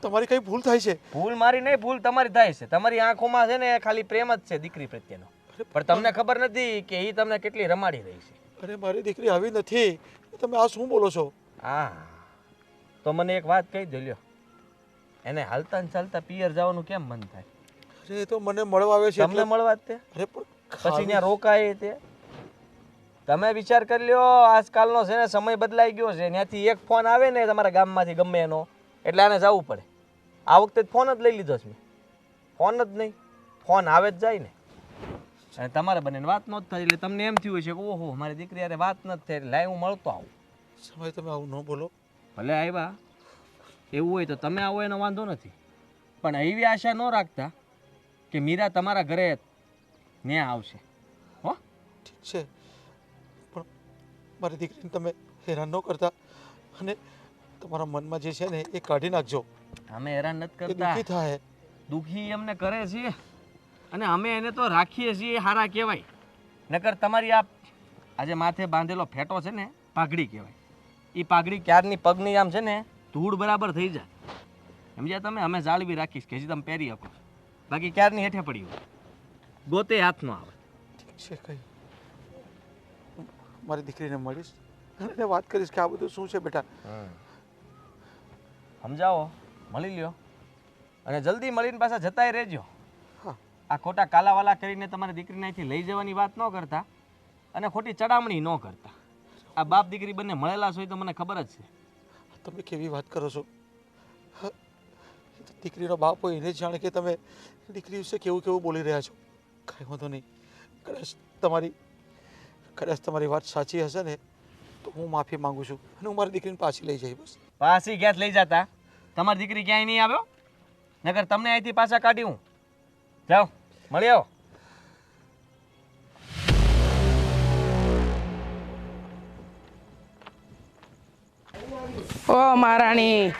તમારી કઈ ભૂલ થાય છે. ભૂલ મારી નહીં, ભૂલ તમારી થાય છે. તમારી આંખોમાં છે ને ખાલી પ્રેમ જ છે દીકરી પ્રત્યેનો, પણ તમને ખબર નથી કે એ તમને કેટલી રમાડી રહી છે. અરે મારી દીકરી આવી નથી. તમે આ શું બોલો છો? હા તો મને એક વાત કહી દે લ્યો, એને હાલતા ને ચાલતા પિયર જવાનું કેમ મન થાય? અરે એ તો મને મળવા આવે છે તમને એટલે. મળવા જ તે અરે પણ પછી ત્યાં રોકાય તે તમે વિચાર કરી લ્યો. આજકાલનો છે ને સમય બદલાઈ ગયો છે. ત્યાંથી એક ફોન આવે ને તમારા ગામમાંથી ગમે એનો એટલે આને જવું પડે. આ વખતે ફોન જ લઈ લીધો છે મેં. ફોન જ નહીં, ફોન આવે જ જાય ને. અને તમારે બંનેને વાત ન થાય એટલે તમને એમ થયું છે કે ઓહો મારી દીકરી યારે વાત ન થાય એટલે લાય હું મળતો આવું. સમય તમે આવું ન બોલો. ભલે આવ્યા એવું હોય તો તમે આવો એનો વાંધો નથી, પણ એવી આશા ન રાખતા કે મીરા તમારા ઘરે ન્યા આવશે. હો ઠીક છે, પણ મારી દીકરીને તમે હેરાન ન કરતા અને તમારા મનમાં જે છે ને એ કાઢી નાખજો. અમે હેરાન નથી એ કરતા. દુઃખી થાય. દુઃખી અમને કરે છે અને અમે એને તો રાખીએ છીએ હારા કહેવાય. નકર તમારી આજે માથે બાંધેલો ફેટો છે ને પાઘડી કહેવાય. એ પાઘડી ક્યારની પગની આમ છે ને ધૂળ બરાબર થઈ જાય સમજ્યા તમે. અમે જાળવી રાખીશ કે હજી તમે પહેરી શકો, બાકી ક્યારની હેઠે પડી હોય ગોતે હાથ ન આવે. ઠીક છે, કઈ મારી દીકરીને મળીશ અને એને વાત કરીશ કે આ બધું શું છે બેટા. સમજાવો, મળી લ્યો અને જલ્દી મળીને પાછા જતાય રહેજો. હા આ ખોટા કાલાવાલા કરીને તમારી દીકરીને અહીંથી લઈ જવાની વાત ન કરતા અને ખોટી ચડામણી ન કરતા. આ બાપ દીકરી બંને મળેલા છો એ તો મને ખબર જ છે. તમે કેવી વાત કરો છો? હા, દીકરીનો બાપ હોય એને જ જાણે કે તમે દીકરી વિશે કેવું કેવું બોલી રહ્યા છો. કાંઈ વાંધો નહીં, કદાચ તમારી વાત સાચી હશે ને તો હું માફી માંગુ છું અને હું મારી દીકરીને પાછી લઈ જઈ. બસ પાછી ક્યાં લઈ જતા? તમારી દીકરી ક્યાંય નહીં આવ્યો, નકર તમને અહીંથી પાછા કાઢી હું. જાઓ મળી આવો. ઓ મહારાણી,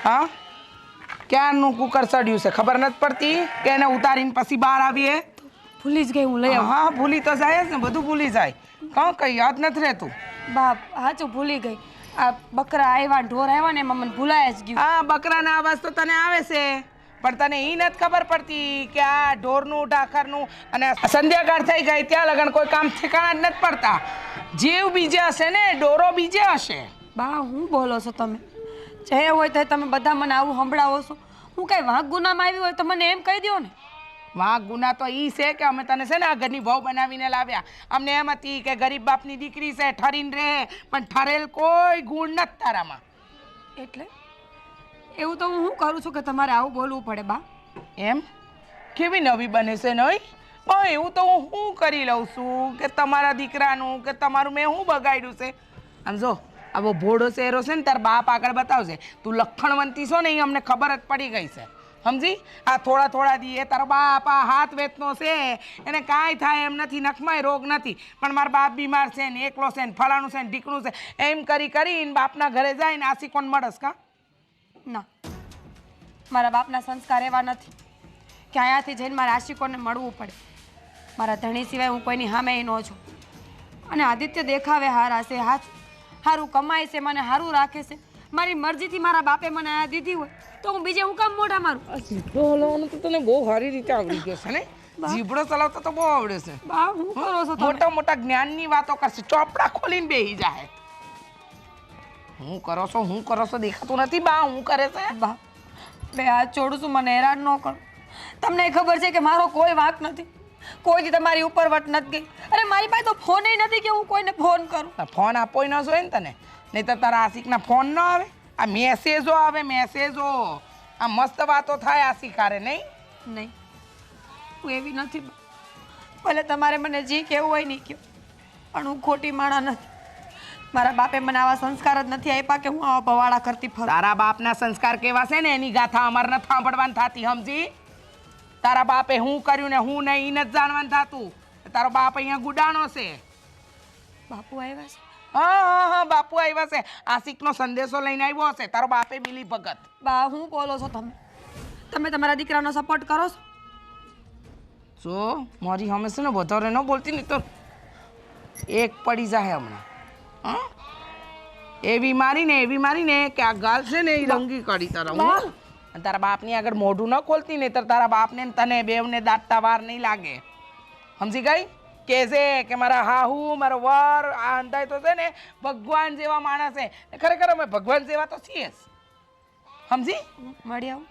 હા ક્યારનું કુકર સડ્યું છે ખબર નથી પડતી કે એને ઉતારીને પછી બહાર આવીએ. ભૂલી જ ગઈ હું લઈ આવું. હા ભૂલી તો જાય જ ને, બધું ભૂલી જાય. કઈ યાદ નથી રહેતું. બાપ હાચું ભૂલી ગઈ. આ બકરા આવ્યા ઢોર આવ્યા ને એમાં મને ભૂલાય જ ગયું. હા બકરાના અવાજ તો તને આવે છે પણ તને એ નથી ખબર પડતી કે આ ઢોરનું ઢાખરનું અને સંધ્યાકાળ થઈ ગઈ ત્યાં લગન કોઈ કામ ઠેકાણા જ નથી પડતા. જીવ બીજે હશે ને ડોરો બીજે હશે. બા હું બોલો છો તમે? જે હોય તો તમે બધા મને આવું સંભળાવો છો. હું કઈ વાંક ગુનામાં આવી હોય તો મને એમ કહી દો ને. વાંક ગુના તો ઈ છે કે અમે તને છે ને આ ઘરની વહુ બનાવીને લાવ્યા. અમને એમ હતી કે ગરીબ બાપની દીકરી છે ઠરીને રહે, પણ ઠરેલ કોઈ ગુણ નથી તારામાં. એટલે એવું તો હું શું કરું છું કે તમારે આવું બોલવું પડે બા? એમ કેવી નવી બને છે નહીં? પણ એવું તો હું શું કરી લઉં છું કે તમારા દીકરાનું કે તમારું મેં શું બગાડ્યું છે? આમ જો આવો ભોળો ચહેરો છે ને તાર બાપ આગળ બતાવશે. તું લખણવંતી છો ને એ અમને ખબર જ પડી ગઈ છે સમજી. આ થોડા થોડા દીએ તારો બાપ આ હાથ વેચનો છે એને કાંઈ થાય એમ નથી, નખમાંય રોગ નથી, પણ મારો બાપ બીમાર છે ને એકલો છે ને ફલાણું છે ને ઢીકણું છે એમ કરી કરીને બાપના ઘરે જાય ને આસી કોણ મળસ કા? ના, મારા બાપના સંસ્કાર એવા નથી કે અહીંયાથી જઈને મારા આશિકોને મળવું પડે. મારા ધણી સિવાય હું કોઈની સામે ન છું. અને આદિત્ય દેખાવે હારા છે, સારું કમાય છે, મને સારું રાખે છે. મારી મરજીથી મારા બાપે મને આ દીધી હોય તો હું બીજે હું કામ મોઢા મારું? જીભડો હલાવવાનું તો તને બહુ સારી રીતે આવડી ગયો છે ને. જીભડો ચલાવતો તો બહુ આવડે છે. બા હું કરો છો તમે? મોટા મોટા જ્ઞાનની વાતો કરશે, ચોપડા ખોલીને બેહી જાય. હું કરો છો દેખાતું નથી બા હું કરે છે? બા બે હાથ છોડું છું, મને હેરાન ન કરો. તમને ખબર છે કે મારો કોઈ વાંક નથી, કોઈથી તમારી ઉપર વટ નથી ગઈ. અરે મારી પાસે તો ફોન નથી કે હું કોઈને ફોન કરું. ફોન આપો ન જોઈએ ને તને, નહીં તો તારા આશિકના ફોન ન આવે. આ મેસેજો આવે મેસેજો. આ મસ્ત વાતો થાય આશિકારે નહીં? નહીં, હું એવી નથી બા. ભલે તમારે મને જે કહેવું હોય નહીં કહો, પણ હું ખોટી માણા નથી. મારા બાપે મને આવા સંસ્કાર જ નથી આપ્યા કે હું આવા ભવાડા કરતી ફરું. તારા બાપના સંસ્કાર કેવા છે ને એની ગાથા અમારે નથી સાંભળવાની થતી સમજી. તારા બાપે હું કર્યું ને હું નહીં એને જ જાણવાનું થતું. તારો બાપ અહીંયા ગુડાણો છે. બાપુ આવ્યા છે? હા બાપુ આવ્યા છે. આશિકનો સંદેશો લઈને આવ્યો હશે. તારો બાપે મિલી ભગત. બા હું બોલો છો તમે? તમે તમારા દીકરાનો સપોર્ટ કરો છો? જો મારી હમે છે ને વધારે ન બોલતી ને તો એક પડી જાય હમણાં. હા એવી મારીને કે આ ગાલ છે ને એ રંગી કાઢી તારા હું. અને તારા બાપની આગળ મોઢું ન ખોલતી ને તો તારા બાપને ને તને બેવને દાટતા વાર નહીં લાગે સમજી ગઈ? કે છે કે મારા હાહુ મારો વર આ અંધાય તો છે ને ભગવાન જેવા માણસ છે ને ખરેખર અમે ભગવાન જેવા તો છીએ જ. સમજી? મળી આવું.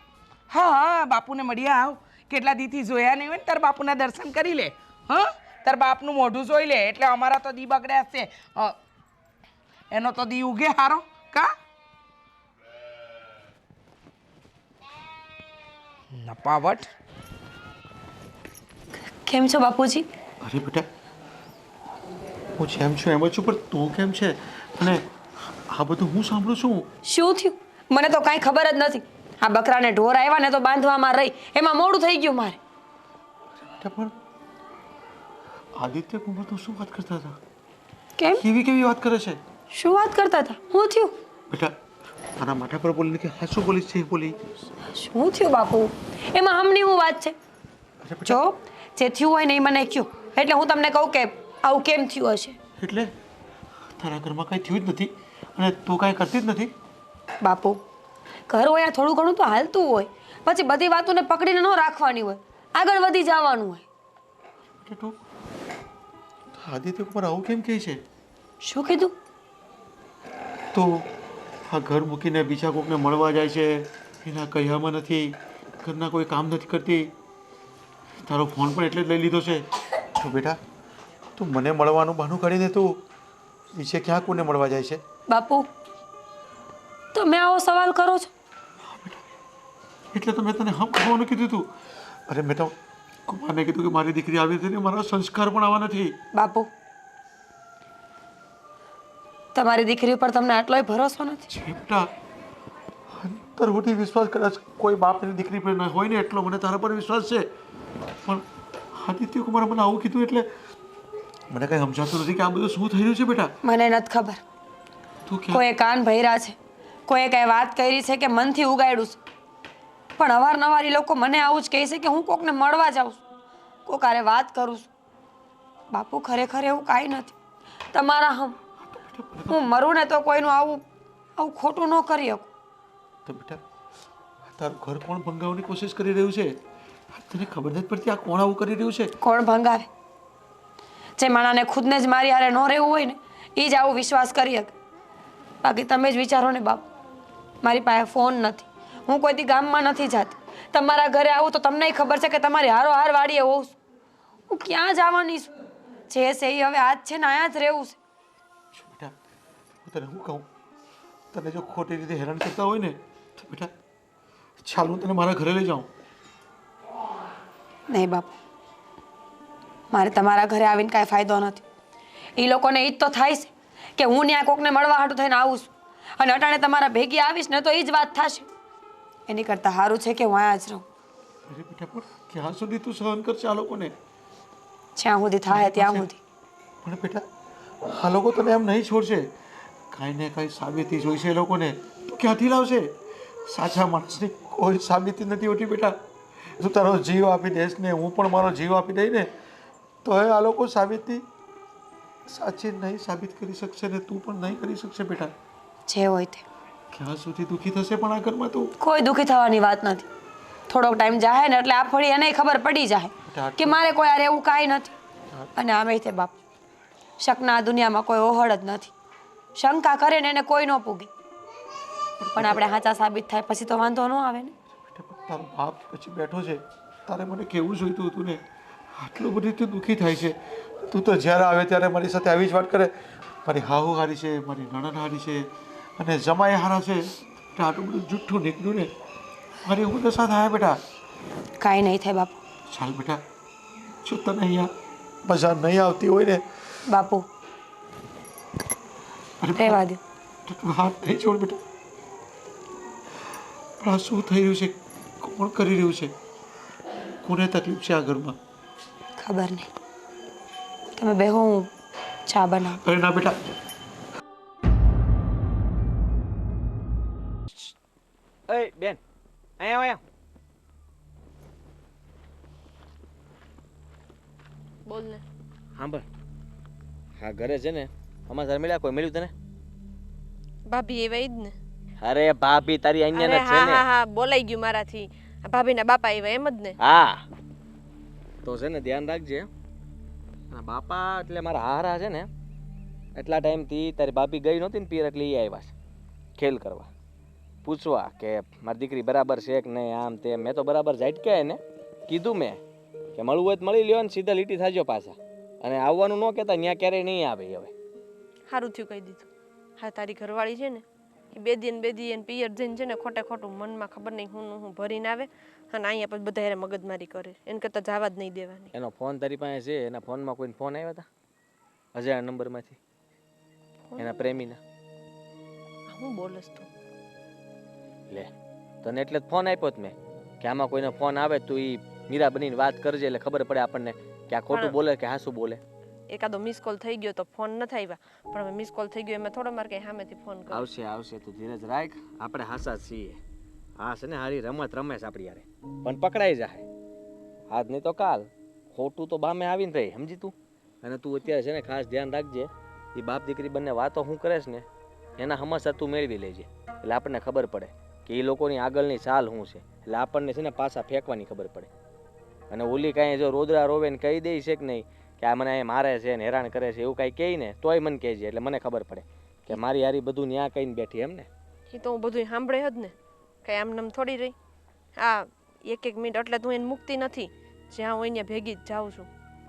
હા હા બાપુને મળી આવ. કેટલા દીથી જોયા નહીં હોય ને તાર બાપુના દર્શન કરી લે. હા તાર બાપનું મોઢું જોઈ લે એટલે અમારા તો દી બગડ્યા જ છે. એનો તો દી ઉગે હારો કા નપાવટ. કેમ છો બાપુજી? અરે બેટા હું જેમ છું એમ જ છું, પણ તું કેમ છે? અને આ બધું હું સાંભળું છું. શું થયું? મને તો કાંઈ ખબર જ નથી. આ બકરાને ઢોર આવ્યા ને તો બાંધવામાં રહી, એમાં મોડું થઈ ગયું મારે. બેટા પણ આદિત્ય કુમાર તો શું વાત કરતા હતા? કેમ? કેવી કેવી વાત કરે છે? શું વાત કરતા હતા? શું થયું? બેટા તારા માથા પર બોલીને કે હા શું બોલીશ છે એ બોલી. શું થયું બાપુ? એમાં હમની હું વાત છે? અરે બેટા, જો જે થયું હોય ને એ મને કહ્યું, એટલે હું તમને કહું કે આવું કેમ થયું હશે. એટલે તારા ઘરમાં કાંઈ થયું જ નથી અને તું કાંઈ કરતી જ નથી. બાપુ ઘર હોય થોડું ઘણું તો હાલતું હોય, પછી બધી વાતોને પકડીને ન રાખવાની હોય, આગળ વધી જવાનું હોય. એટલે તું આદિત્ય કુમાર આવું કેમ કહે છે? શું કીધું? તો આ ઘર મૂકીને બીજા કોકને મળવા જાય છે, એના કહ્યામાં નથી, ઘરના કોઈ કામ નથી કરતી, તારો ફોન પણ એટલે જ લઈ લીધો છે. તો બેટા તું મને મળવાનું બહાનું કાઢીને તું બીજે ક્યાં કોને મળવા જાય છે? બાપુ તમે આવો સવાલ કરો છો? એટલે તો મેં તને હમ કહેવાનું કીધું હતું. અરે મેં તો કુમારને કીધું કે મારી દીકરી આવી હતી ને મારા સંસ્કાર પણ આવા નથી. બાપુ તમારી દીકરી ઉપર તમને આટલોય ભરોસો નથી? છે બેટા, અંતરહુટી વિશ્વાસ કદાચ કોઈ બાપની દીકરી પર ન હોય ને એટલો મને તારા પર વિશ્વાસ છે, પણ આદિત્ય કુમારે મને આવું કીધું એટલે મને કંઈ સમજાતું નથી કે આ બધું શું થઈ રહ્યું છે. બેટા મને નથી ખબર. તું ક્યાં કોઈએ કાન ભર્યા છે, કોઈએ કાંઈ વાત કરી છે કે મનથી ઉગાડ્યું છે, પણ અવારનવાર એ લોકો મને આવું જ કહે છે કે હું કોકને મળવા જાઉં છું, કોક હારે વાત કરું છું. બાપુ ખરેખર એવું કાંઈ નથી. તમારા હું મરું ને તો કોઈનું આવું ખોટું ન કરી શકું. તો બેટા તારું ઘર કોણ ભંગાવવાની કોશિશ કરી રહ્યું છે? તને ખબર નથી પડતી આ કોણ આવું કરી રહ્યું છે? કોણ ભંગાવે? જે માણાને ખુદને જ મારી હારે ન રહેવું હોય ને એ જ આવું વિશ્વાસ કરી શકે. બાકી તમે જ વિચારો ને બાપુ, મારી પાસે ફોન નથી, હું કોઈ દી ગામમાં નથી જતી. તમારા ઘરે આવું તો તમને ખબર છે કે તમારી હારો હાર વાડીએ હોઉં છું. હું ક્યાં જવાની છું? જે છે એ હવે આજ છે ને અહીંયા જ રહેવું છે. બેટા હું તને શું કહું, તને જો ખોટી રીતે હેરાન કરતા હોય ને તો બેટા ચાલ હું તને મારા ઘરે લઈ જાઉં. નહીં બાપુ, મારે તમારા ઘરે આવીને કાંઈ ફાયદો નથી. એ લોકોને એ જ તો થાય છે કે હું ત્યાં કોકને મળવા હાટું થઈને આવું છું, અને અટાણે તમારા ભેગી આવીશ ને તો એ જ વાત થશે. એની કરતાં સારું છે કે હું અહીંયા જ રહું. અરે બેટા પણ ક્યાં સુધી તું સહન કરશે આ લોકોને? જ્યાં સુધી થાય ત્યાં સુધી. પણ બેટા આ લોકો તને એમ નહીં છોડશે, કાંઈ ને કાંઈ સાબિતી જોઈશે એ લોકોને. તું ક્યાંથી લાવશે? સાચા માણસની કોઈ સાબિતી નથી હોતી બેટા. તું તારો જીવ આપી દઈશ ને હું પણ મારો જીવ આપી દઈ ને તો હવે આ લોકો સાબિતી સાચી નહીં સાબિત કરી શકશે ને તું પણ નહીં કરી શકશે બેટા. જે હોય તે. ક્યાં સુધી દુઃખી થશે પણ આ ઘરમાં તું? કોઈ દુઃખી થવાની વાત નથી. થોડોક ટાઈમ જાય ને એટલે આ ફળી એને ખબર પડી જાય કે મારે કોઈ હારે એવું કાંઈ નથી. અને આમે તે બાપ શકના આ દુનિયામાં કોઈ ઓહળ જ નથી. શંકા કરે ને એને કોઈ ન પૂગે, પણ આપણે સાચા સાબિત થાય પછી તો વાંધો ન આવે ને. બેટા તારો બાપ પછી બેઠો છે, તારે મને કેવું જોઈતું હતું ને? આટલું બધું તું દુઃખી થાય છે. તું તો જ્યારે આવે ત્યારે મારી સાથે આવી જ વાત કરે, મારી હાહુ હારી છે, મારી નણંદ હારી છે અને જમાઈ હારા છે. આટલું બધું જુઠ્ઠું નીકળ્યું ને મારી હું દશા થાય બેટા. કાંઈ નહીં થાય બાપુ. ચાલ બેટા, જો તને અહીંયા મજા નહીં આવતી હોય ને બાપુ રહેવા દો. તો તું હાથ નહીં છોડ બેટા. પણ આ શું થઈ રહ્યું છે? કોણ કરી રહ્યું છે? કોને તકલીફ છે આ ઘરમાં? ખબર નહીં. તમે બેહો, હું ચા બનાવું. અરે ના બેટા. એ બેન અહીંયા આયા. બોલ ને. સાંભળ, હા ઘરે છે ને સમાચાર મળ્યા? કોઈ મળ્યું તને? ભાભી એવા જ ને. અરે ભાભી તારી અહીંયા અરે જ છે હા ને. હા હા બોલાઈ ગયું મારાથી. આ ભાભીના બાપા એવા એમ જ ને. હા તો છે ને ધ્યાન રાખજે. અને બાપા એટલે મારા હારા છે ને એટલા ટાઈમથી તારી ભાભી ગઈ નહોતી ને પિયર એટલે એ આવ્યા છે ખેલ કરવા પૂછવા કે મારી દીકરી બરાબર છે કે નહીં આમ તેમ મેં તો બરાબર ઝાટક્યા એને કીધું મેં કે મળવું હોય તો મળી લ્યો ને સીધા લીટી થાજો પાછા અને આવવાનું ન કહેતા ત્યાં ક્યારેય નહીં આવે હવે સારું થયું કહી દીધું. હા તારી ઘરવાળી છે ને એ બે દી એને પિયર જઈને છે ને ખોટે ખોટું મનમાં ખબર નહીં હું ભરીને આવે અને અહીંયા પછી બધા એને મગજમારી કરે એને કરતાં જવા જ નહીં દેવાની. એનો ફોન તારી પાસે છે એના ફોનમાં કોઈને ફોન આવ્યા હતા અજાણ્યા નંબરમાંથી એના પ્રેમીના હું બોલસ તું લે તને એટલે જ ફોન આપ્યો જ મેં કે આમાં કોઈનો ફોન આવે તો એ મીરા બનીને વાત કરજે એટલે ખબર પડે આપણને કે આ ખોટું બોલે કે હાસું બોલે. એકાદો મિસ કોલ થઈ ગયો તો ફોન ન આવ્યા પણ હવે મિસ કોલ થઈ ગયો એમાં થોડો મારે કંઈ સામેથી ફોન કરો. આવશે આવશે તું ધીરજ રાખ આપણે હાસા જ છીએ હા છે ને હારી રમત રમેશ આપણી યારે પણ પકડાઈ જાય આજ નહીં તો કાલ ખોટું તો બામે આવીને રહી સમજી તું અને તું અત્યારે છે ને ખાસ ધ્યાન રાખજે એ બાપ દીકરી બંને વાતો હું કરે છે ને એના હમસર તું મેળવી લેજે એટલે આપણને ખબર પડે કે એ લોકોની આગળની ચાલ શું છે એટલે આપણને છે ને પાછા ફેંકવાની ખબર પડે અને ઓલી કાંઈ જો રોદરા રોવે ને કહી દઈ છે કે નહીં કે આ મને અહીંયા મારે છે ને હેરાન કરે છે એવું કાંઈ કહે ને તોય મને કહેજે એટલે મને ખબર પડે કે મારી હારી બધું ન્યા કહીને બેઠી એમ ને એ તો હું બધું સાંભળે જ ને કઈ આમ નામ થોડી રહી આ એક મિનિટ એટલે તું એને મુકતી નથી જ્યાં હું અહીંયા ભેગી જ જાઉં છું.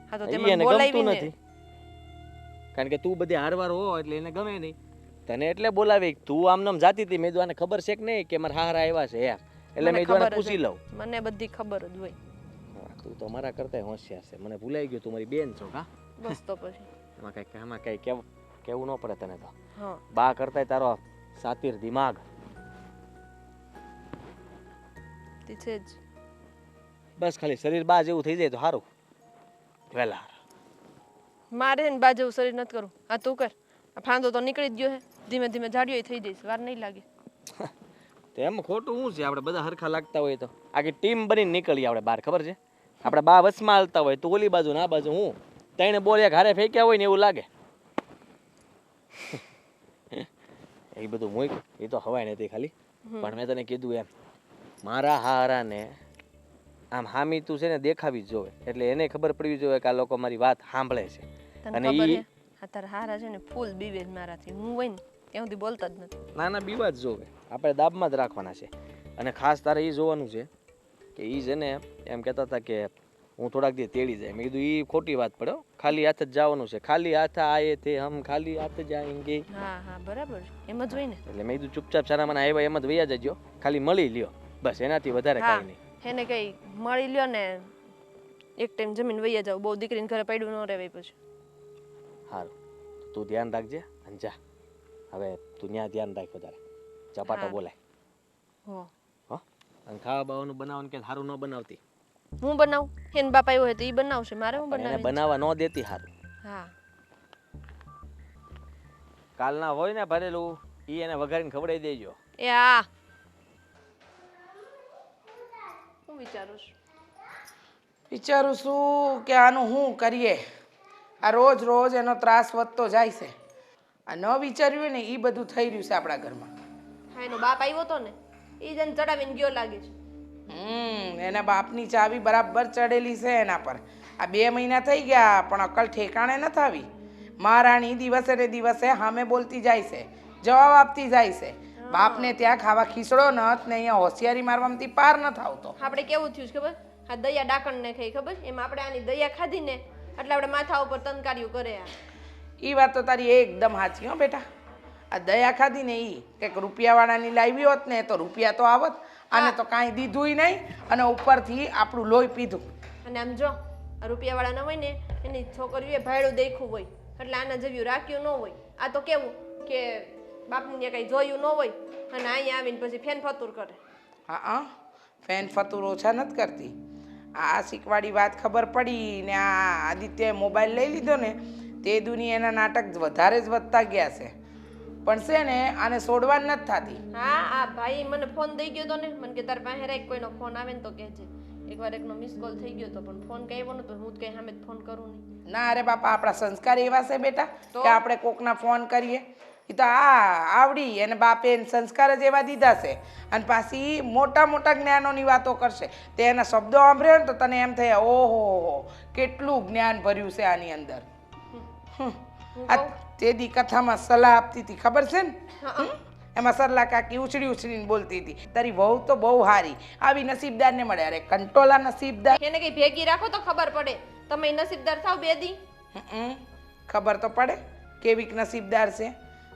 હા તો ઈ તેમાં એને બોલાવી ગમતું ને નથી કારણ કે તું બધી હારવાર હો એટલે એને ગમે નહીં તને એટલે બોલાવી તું આમ નામ જાતી હતી મેં આને ખબર છે કે નહીં કે મારા હારા આવ્યા છે એમ એટલે મેં આને પૂછી લઉં મને બધી ખબર જ હોય. તું તો મારા કરતા હોશિયાર છે મને ભૂલાઈ ગયું તું મારી બેન છો કા બસ તો પછી આમાં કઈ કેવું ન પડે તને તો હા બા કરતા તારો સાતીર દિમાગ તે છે જ. બસ ખાલી શરીર બા જેવું થઈ જાય તો સારું વહેલા મારે ને બા જેવું શરીર નથી કરવું. આ તું કર આ ફાંદો તો નીકળી જ ગયો હે ધીમે ધીમે જાડિયો થઈ જઈશ વાર નહીં લાગે. તેમ ખોટું શું છે આપણે બધા હરખા લાગતા હોય તો આખી ટીમ બનીને નીકળીએ આપણે બહાર ખબર છે આપણે બા વચમાં હાલતા હોય તો ઓલી બાજુ ને આ બાજુ હું તઈને બોલ્યા ઘારે ફેંક્યા હોય ને એવું લાગે એ બધું મૂક એ તો હવાય નથી ખાલી પણ મેં તને કીધું એમ મારા હારાને આમ હામી તું છે ને દેખાવી જ જોવે એટલે એને ખબર પડવી જોઈએ કે આ લોકો મારી વાત સાંભળે છે તને અને ખબર ઈ હે આ તારા હારા છે ને ફૂલ બીવે જ મારાથી હું હોય ને ત્યાં સુધી બોલતા જ નથી. નાના બીવા જ જોવે આપણે દાબમાં જ રાખવાના છે અને ખાસ તારે એ જોવાનું છે કે એ છે ને એમ કહેતા હતા કે હું થોડાક દી તેડી જાય મેં કીધું એ ખોટી વાત પડે હો. ખાલી હાથ જ જવાનું છે ખાલી હાથ આયે તે હમ ખાલી હાથ જાએંગે હા હા બરાબર છે એમ જ હોય ને. એટલે મેં કીધું ચૂપચાપ સારા મને આવ્યા એમ જ વૈયા જજો ખાલી મળી લ્યો બસ એનાથી વધારે હા કાંઈ નહીં એને કઈ મળી લ્યો ને એક ટાઈમ જમીન વૈયા જાવ બહુ દીકરીને ઘરે પડ્યું ન રહેવાય પછી. સારું તું ધ્યાન રાખજે અને જા હવે તું ત્યાં ધ્યાન રાખ વધારે ચપાટો હા. બોલાય હો હો અને ખાવા બાવાનું બનાવવાનું કે સારું ન બનાવતી હું બનાવું એને બાપા આવ્યો હોય તો એ બનાવશે મારે હું પણ એને બનાવી બનાવવા ન દેતી સારું હા કાલના હોય ને ભરેલું એ એને વઘારીને ખવડાવી દેજો એ આ હું વિચારું છું વિચારું છું કે આનું શું કરીએ આ રોજ રોજ એનો ત્રાસ વધતો જાય છે આ ન વિચાર્યું હોય ને એ બધું થઈ રહ્યું છે આપણા ઘરમાં. હા એનો બાપ આવ્યો તો ને એ જને ચડાવીને ગયો લાગે છે. એના બાપની ચાવી બરાબર ચડેલી છે એના પર આ 2 મહિના થઈ ગયા પણ અકલ ઠેકાણે નથી આવી. મહારાણી દિવસે ને દિવસે સામે બોલતી જાય છે જવાબ આપતી જાય છે બાપને ત્યાં ખાવા ખીચડો નથ ને અહીંયા હોશિયારી મારવામાંથી પાર નથી આવતો. આપણે કેવું થયું છે ખબર આ દયા ડાકણને ખાઈ ખબર એમ આપણે આની દયા ખાધી ને એટલે આપણે માથા ઉપર તનકાર્યું કરે આ. એ વાત તો તારી એકદમ સાચી હો બેટા. આ દયા ખાધી ને એ કંઈક રૂપિયાવાળાની લાવી હોત ને તો રૂપિયા તો આવત આને તો કાંઈ દીધુંય નહીં અને ઉપરથી આપણું લોહી પીધું. અને આમ જો આ રૂપિયાવાળા ન હોય ને એની છોકરીઓએ ભાડું દેખ્યું હોય એટલે આના જેવું રાખ્યું ન હોય. આ તો કેવું કે બાપને કંઈ જોયું ન હોય અને અહીંયા આવીને પછી ફેન ફતુર કરે. હા ફેન ફતુર ઓછા નથી કરતી. આ શીખવાડી વાત ખબર પડી ને આ આદિત્યએ મોબાઈલ લઈ લીધો ને તે દુનિયાના નાટક વધારે જ વધતા ગયા છે પણ છે ને આને છોડવા નથી થતી. હા આ ભાઈ મને ફોન દઈ ગયો તો ને મને કે તાર પાસે રાખ કોઈનો ફોન આવે ને તો કહેજે. એકવાર એકનો મિસ કોલ થઈ ગયો તો પણ ફોન કઈ આવ્યો નતો હું તો કઈ સામે ફોન કરું નહીં. ના અરે બાપા આપણા સંસ્કાર એવા છે બેટા કે આપણે કોકના ફોન કરીએ. એ તો આવડી એને બાપે એને સંસ્કાર જ એવા દીધા છે અને પાછી મોટા મોટા જ્ઞાનોની વાતો કરશે તે એના શબ્દો સાંભળ્યો ને તો તને એમ થાય ઓહો કેટલું જ્ઞાન ભર્યું છે આની અંદર આ તે દી કથામાં સલાહ આપતી હતી ખબર છે ને એમાં સરલા કાકી ઉછળી ઉછળીને બોલતી હતી તારી વહુ તો બહુ સારી આવી નસીબદારને મળે અરે કંટોલા નસીબદાર એને કઈ ભેગી રાખો તો ખબર પડે તમે નસીબદાર થાવ બે દી ખબર તો પડે કેવીક નસીબદાર છે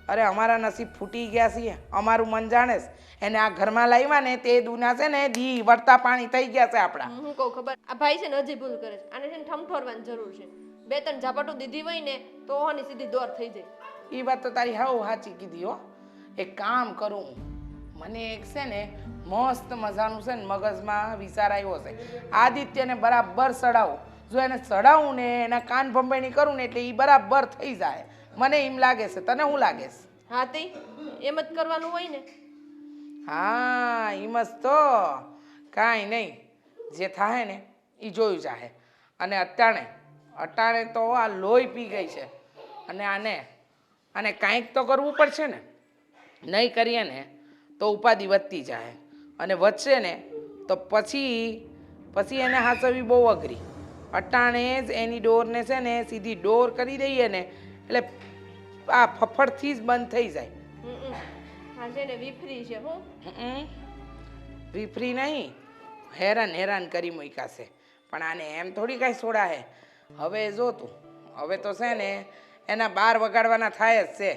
અરે અમારા નસીબ ફૂટી ગયા છીએ અમારું મન જાણે છે એને આ ઘરમાં લાવ્યા ને તે દુના છે ને દી વળતા પાણી થઈ ગયા છે આપણા હું કહું ખબર આ ભાઈ છે ને હજી ભૂલ કરે છે આને છે ને ઠમઠોરવાની જરૂર છે 2-3 ઝાપટું દીધી હોય ને તો ઓહની સીધી દોર થઈ જાય એ વાત તો તારી હાવ સાચી કીધી હો એક કામ કરું મને એક છે ને મસ્ત મજાનું છે ને મગજમાં વિચાર આવ્યો છે આદિત્યને બરાબર સડાવું જો એને સડાવું ને એના કાન ભંભેણી કરું ને એટલે એ બરાબર થઈ જાય મને એમ લાગે છે તને શું લાગે છે હા તે એમ જ કરવાનું હોય ને હા એમ જ તો કાંઈ નહીં જે થાય ને એ જોયું જાહે અને અટાણે તો આ લોહી પી ગઈ છે અને આને કાંઈક તો કરવું પડશે ને નહીં કરીએ ને તો ઉપાધિ વધતી જાય અને વધશે ને તો પછી એને હાંસવી બહુ અઘરી અટાણે જ એની ડોરને છે ને સીધી ડોર કરી દઈએ ને એટલે આ ફફડથી જ બંધ થઈ જાય હા છે ને વિફરી છે હું વિફરી નહીં હેરાન કરી મૂક્યા છે પણ આને એમ થોડી કાંઈ છોડાય હવે જો તું હવે તો છે ને એના બાર વગાડવાના થાય જ છે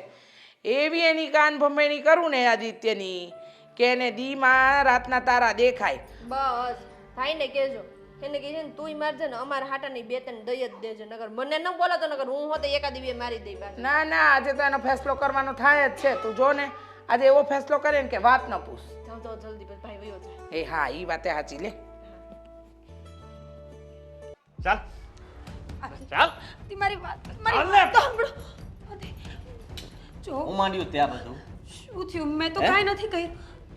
એવી એની કાન ભંભેણી કરું ને આદિત્યની કે એને દીમાં રાતના તારા દેખાય બસ ભાઈને કહેજો એને કહે છે ને તુંય મારજે ને અમારા હાટાની 2-3 દઈ જ દેજે નગર મને ન બોલો તો નગર હું હોતે એકાદી બે મારી દઈ પાછી ના આજે તો એનો ફેસલો કરવાનો થાય જ છે તું જો ને આજે એવો ફેસલો કરે ને કે વાત ન પૂછ જાવ તો જલ્દી બસ ભાઈ વયો જાય એ હા એ વાતે સાચી લે ચાલ ચાલ મારી વાત ચાલ મારી ને. વાત તો સાંભળો જો હું માંડ્યું ત્યાં બધું શું થયું મેં તો હે? કાંઈ નથી કહ્યું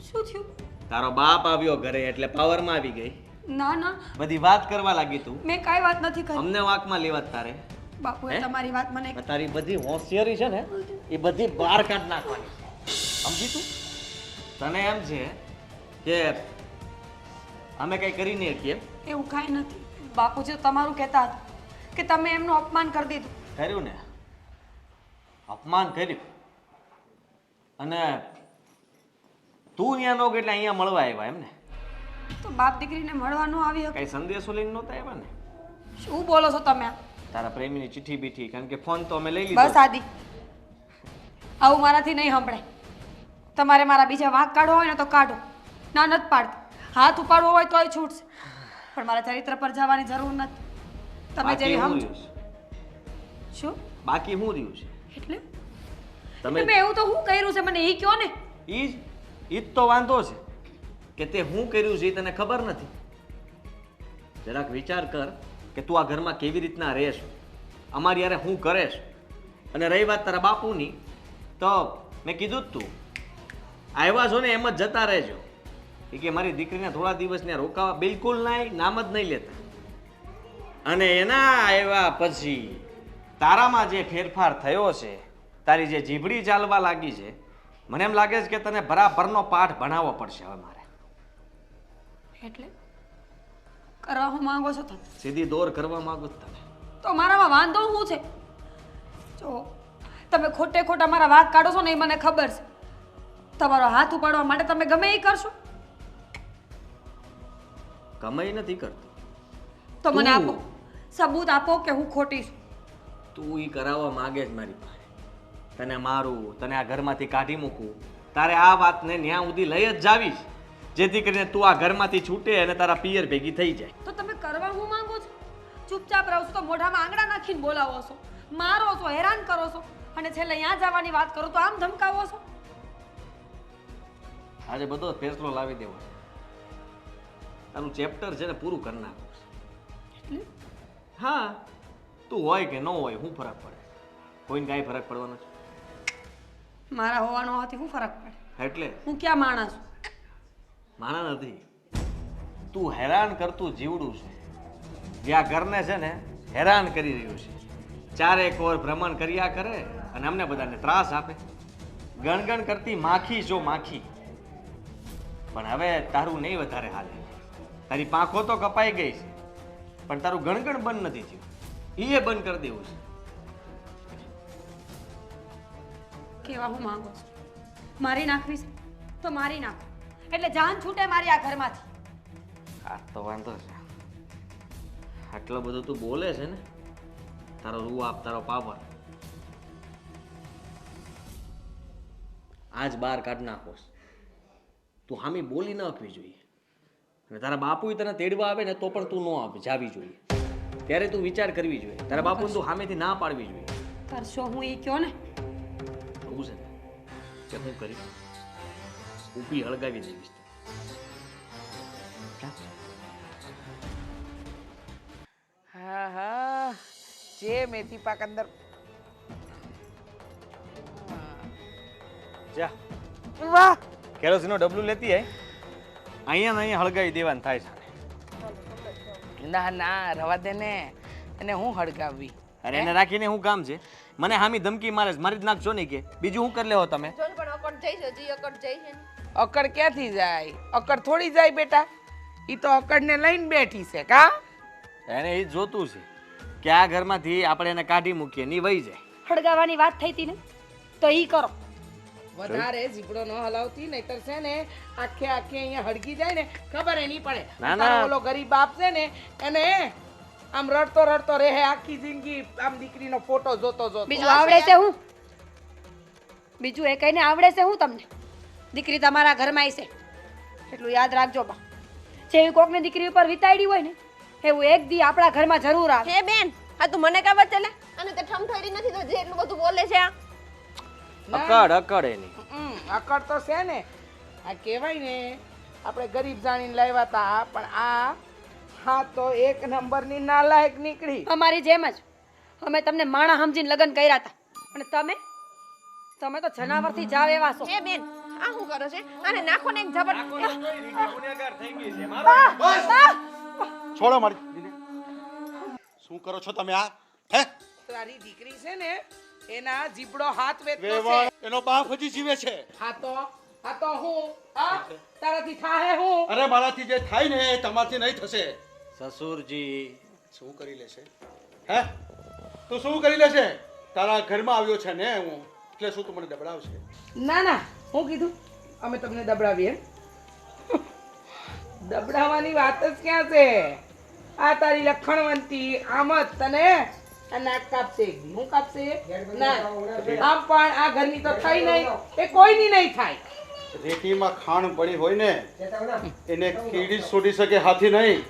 શું થયું તારો બાપ આવ્યો ઘરે એટલે પાવરમાં આવી ગઈ ના ના બધી વાત કરવા લાગી તું મેં કાંઈ વાત નથી કરી અમને વાંકમાં લેવા જ તારે બાપુએ હે? તમારી વાત મને પણ તારી બધી હોશિયારી છે ને એ બધી બહાર કાઢ નાખવાની સમજી તું તને એમ છે કે અમે કઈ કરી નહીં શકીએ એવું કાંઈ નથી બાપુજી તો તમારું કહેતા હતા કે તમે એમનું અપમાન કરી દીધું કર્યું ને અપમાન કર્યું અને તું અહીંયા નો એટલે અહીંયા મળવા આવ્યા એમ ને તો બાપ દીકરીને મળવા ન આવી શકે કઈ સંદેશો લઈને નહોતા આવ્યા ને શું બોલો છો તમે તારા પ્રેમીની ચિઠ્ઠી બીઠી કારણ કે ફોન તો અમે લઈ બસ લીધો આદિ આવું મારાથી નહીં સંભળાય તમારે મારા બીજા વાંક કાઢવો હોય ને તો કાઢો ના નથી પાડતી હાથ ઉપાડવો હોય તોય છૂટશે પણ મારા ચરિત્ર પર જવાની જરૂર નથી તમે બાકી જેવી શું સમજો રહ્યું છે શું બાકી શું રહ્યું છે એટલે તમે મેં એવું તો શું કર્યું છે મને એ કહો ને ઈ જ તો વાંધો છે કે તે શું કર્યું છે એ તને ખબર નથી જરાક વિચાર કર કે તું આ ઘરમાં કેવી રીતના રહેશ અમારી યારે શું કરેશ અને રહી વાત તારા બાપુની તો મેં કીધું જ તું આવ્યા છો ને એમ જ જતા રહેજો એ કે મારી દીકરીને થોડા દિવસ ત્યાં રોકાવા બિલકુલ નહીં નામ જ નહીં લેતા અને એના આવ્યા પછી તારામાં જે ફેરફાર થયો છે તારી જે જીભડી ચાલવા લાગી છે મને એમ લાગે છે કે તને બરાબરનો પાઠ ભણાવવો પડશે હવે મારે એટલે કરવા હું માંગો છો તમે સીધી દોર કરવા માંગુ છું તને તો મારામાં વાંધો શું છે જો તમે ખોટે ખોટા મારા વાંક કાઢો છો ને એ મને ખબર છે તમારો હાથ ઉપાડવા માટે તમે ગમે એ કરશો કમાઈ નથી કરતી તો મને તું- આપો સબૂત આપો કે હું ખોટી છું તું એ કરાવવા માંગે જ મારી પાસે તને મારું તને આ ઘરમાંથી કાઢી મૂકું તારે આ વાતને ન્યા સુધી લઈ જ જાવી છે જેથી કરીને તું આ ઘરમાંથી છૂટે અને તારા પિયર ભેગી થઈ જાય તો તમે કરવા હું માંગો છો ચૂપચાપ રહો છો તો મોઢામાં આંગળા નાખીને બોલાવો છો મારો છો હેરાન કરો છો અને છેલ્લે અહીંયા જવાની વાત કરો તો આમ ધમકાવો છો આજે બધો ફેસલો લાવી દેવો છે તારું ચેપ્ટર છે ને પૂરું કરી નાખવું છે હા તું હોય કે ન હોય શું ફરક પડે કોઈને કાંઈ ફરક પડવાનો છે મારા હોવાનો હોવાથી શું ફરક પડે એટલે હું ક્યાં માણસ છું માણા નથી તું હેરાન કરતું જીવડું છે જે આ ઘરને છે ને હેરાન કરી રહ્યું છે ચારેક ઓર ભ્રમણ કર્યા કરે અને અમને બધાને ત્રાસ આપે ગણગણ કરતી માખી જો માખી. પણ હવે તારું નહીં વધારે હાલે. તારી પાંખો તો કપાઈ ગઈ છે, પણ તારું ગણગણ બંધ નથી થયું. એ બંધ કરી દેવું છે. કેવા હું માંગો છો? મારી નાખવી છે તો મારી નાખો, એટલે જાન છૂટે મારી આ ઘરમાંથી. આ તો વાંધો છે. આટલો બધો તું બોલે છે ને, તારો રૂઆબ, તારો પાવર આજ બહાર કાઢ નાખો. તું હામી બોલી ન આપવી જોઈએ. અને તારા બાપુ તને તેડવા આવે ને તો પણ તું ન આવે, જાવી જોઈએ. ત્યારે તું વિચાર કરવી જોઈએ. તારા બાપુને તું સામેથી ના પાડવી જોઈએ. કરશો હું એ કયો ને. એવું છે કે હું કરી ઊભી હળગાવી દઈશ. હા હા, જે મેથી પાક અંદર. જા વાહ, કેરોસીનનો ડબલું લેતી આય. અહીંયા ને અહીંયા હળગાવી દેવાનું થાય છે. ના ના, રવા દે ને. અને હું હળગાવી. અરે એને રાખીને શું કામ છે? મને હામી ધમકી મારે છે, મારી જ નાખશો નહીં કે બીજું શું કરી લેવો તમે? જોન પણ અકડ જઈ છે, જી અકડ જઈ છે. અકડ ક્યાંથી જાય? અકડ થોડી જાય બેટા. ઈ તો અકડને લઈને બેઠી છે કા? એને એ જ જોતું છે કે આ ઘરમાંથી આપણે એને કાઢી મૂકીએ, ની વહી જાય. હળગાવાની વાત થઈ હતી ને, તો ઈ કરો. વધારે જીબડો ન હલાવતી, નહીતર છે ને આખે આખે અહીંયા હળગી જાય ને ખબર એ નહીં પડે. ના, ના. તારો ઓલો ગરીબ બાપ છે ને એને આમ રડતો રડતો રહે આખી જિંદગી, આમ દીકરીનો ફોટો જોતો જોતો. બીજું આવડે છે હું? બીજું એ કઈને આવડે છે હું તમને? દીકરી તમારા ઘરમાં છે એટલું યાદ રાખજો બા. જેવી કોકની દીકરી ઉપર વિતાડી હોય ને એવું એક દી આપણા ઘરમાં જરૂર આવે. હે બેન, આ તું મને ખબર છે લે, અને તે ઠમઠરી નથી તો જે એટલું બધું બોલે છે આ. અકડ એની. અકડ તો છે ને. આ કહેવાય ને આપણે ગરીબ જાણીને લાવ્યા હતા, પણ આ હા તો એક નંબરની નાલાયક નીકળી. અમારી જેમ જ અમે તમને માણા સમજીને લગ્ન કર્યા હતા, અને તમે તો જનાવરથી જાવ એવા છો. હે બેન, આ શું કરો છે? આને નાખો ને એક ઝપટ. છોડો મારી દીકરીને. શું કરો છો તમે આ? હે? તારી દીકરી છે ને એના જીબડો હાથ વેચતો વેવાણ, છે. એનો બાપ હજી જીવે છે. હા તો હું તારાથી થાહે હું. અરે મારાથી જે થાય ને એ તમારથી નહીં થશે. સસુરજી, શું કરી લેશે? હે? તું શું કરી લેશે? તારા ઘરમાં આવ્યો છે ને હું, એટલે શું તું મને દબડાવશે? ના ના, હું કીધું અમે તમને દબડાવીએ? દબડાવવાની વાત જ ક્યાં છે? આ તારી લખણવંતી આમ જ તને આ નાક કાપશે. હું કાપશે ના, આમ પણ આ ઘરની તો થઈ નહીં, એ કોઈની નહીં થાય. રેતીમાં ખાણ પડી હોય ને એને કીડી છોડી શકે, હાથી નહીં.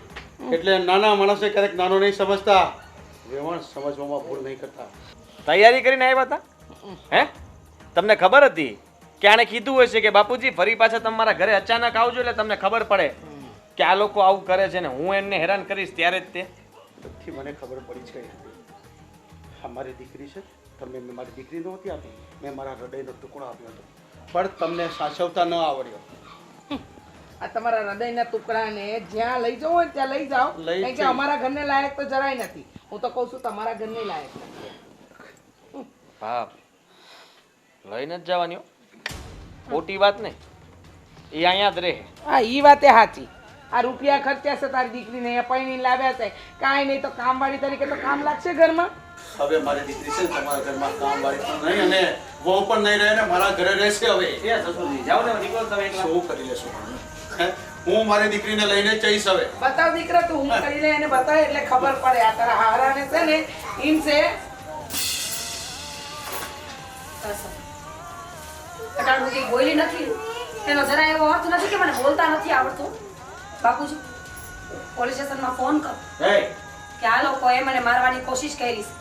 એટલે નાના માણસે ક્યારેક નાનો નહીં સમજતા, વેવણ સમજવામાં ભૂલ નહીં કરતા. તૈયારી કરીને આવ્યા હતા? હે? તમને ખબર હતી કે આણે કીધું હોય છે કે બાપુજી ફરી પાછા તમારા ઘરે અચાનક આવજો એટલે તમને ખબર પડે કે આ લોકો આવું કરે છે ને હું એમને હેરાન કરીશ ત્યારે જ તે. બધી મને ખબર પડી જ ગઈ હતી. આ મારી દીકરી છે, તમે મેં મારી દીકરી નહોતી આપી, મેં મારા હૃદયનો ટુકડો આપ્યો હતો, પણ તમને સાચવતા ન આવડ્યો. આ તમારા હૃદયના ટુકડાને જ્યાં લઈ જવો હોય ને ત્યાં લઈ જાઓ. લઈ કારણ કે જઈ. અમારા ઘરને લાયક તો જરાય નથી. હું તો કહું છું તમારા ઘરને લાયક નથી. બાપ લઈને જ જવાની હો. ખોટી વાત નહીં, એ અહીંયા જ રહે. હા, ઈ વાતે સાચી. આ રૂપિયા ખર્ચ્યા છે તારી દીકરીને, એ પૈણી લાવ્યા છે, કાંઈ નહીં તો કામવાળી તરીકે તો કામ લાગશે ઘરમાં. હવે મારી દીકરી છે ને તમારા ઘરમાં કામવાળી પણ નહીં અને વહુ પણ નહીં રહે ને મારા ઘરે રહેશે. હવે એ સસુરજી જાઓ ને નીકળો તમે એકલા. શું કરી લેશું? હે? હું મારી દીકરીને લઈને જ જઈશ હવે. બતાવ દીકરા, તું હું કરી લે એને બતાવ એટલે ખબર પડે. આ તારા હારાને છે ને ઈમ છે કટાળું કંઈ બોલી નથી, એનો જરા એવો અર્થ નથી કે મને બોલતા નથી આવડતું. બાપુજી, પોલીસ સ્ટેશનમાં ફોન કરો હે, કે આ લોકોએ મને મારવાની કોશિશ કરી છે.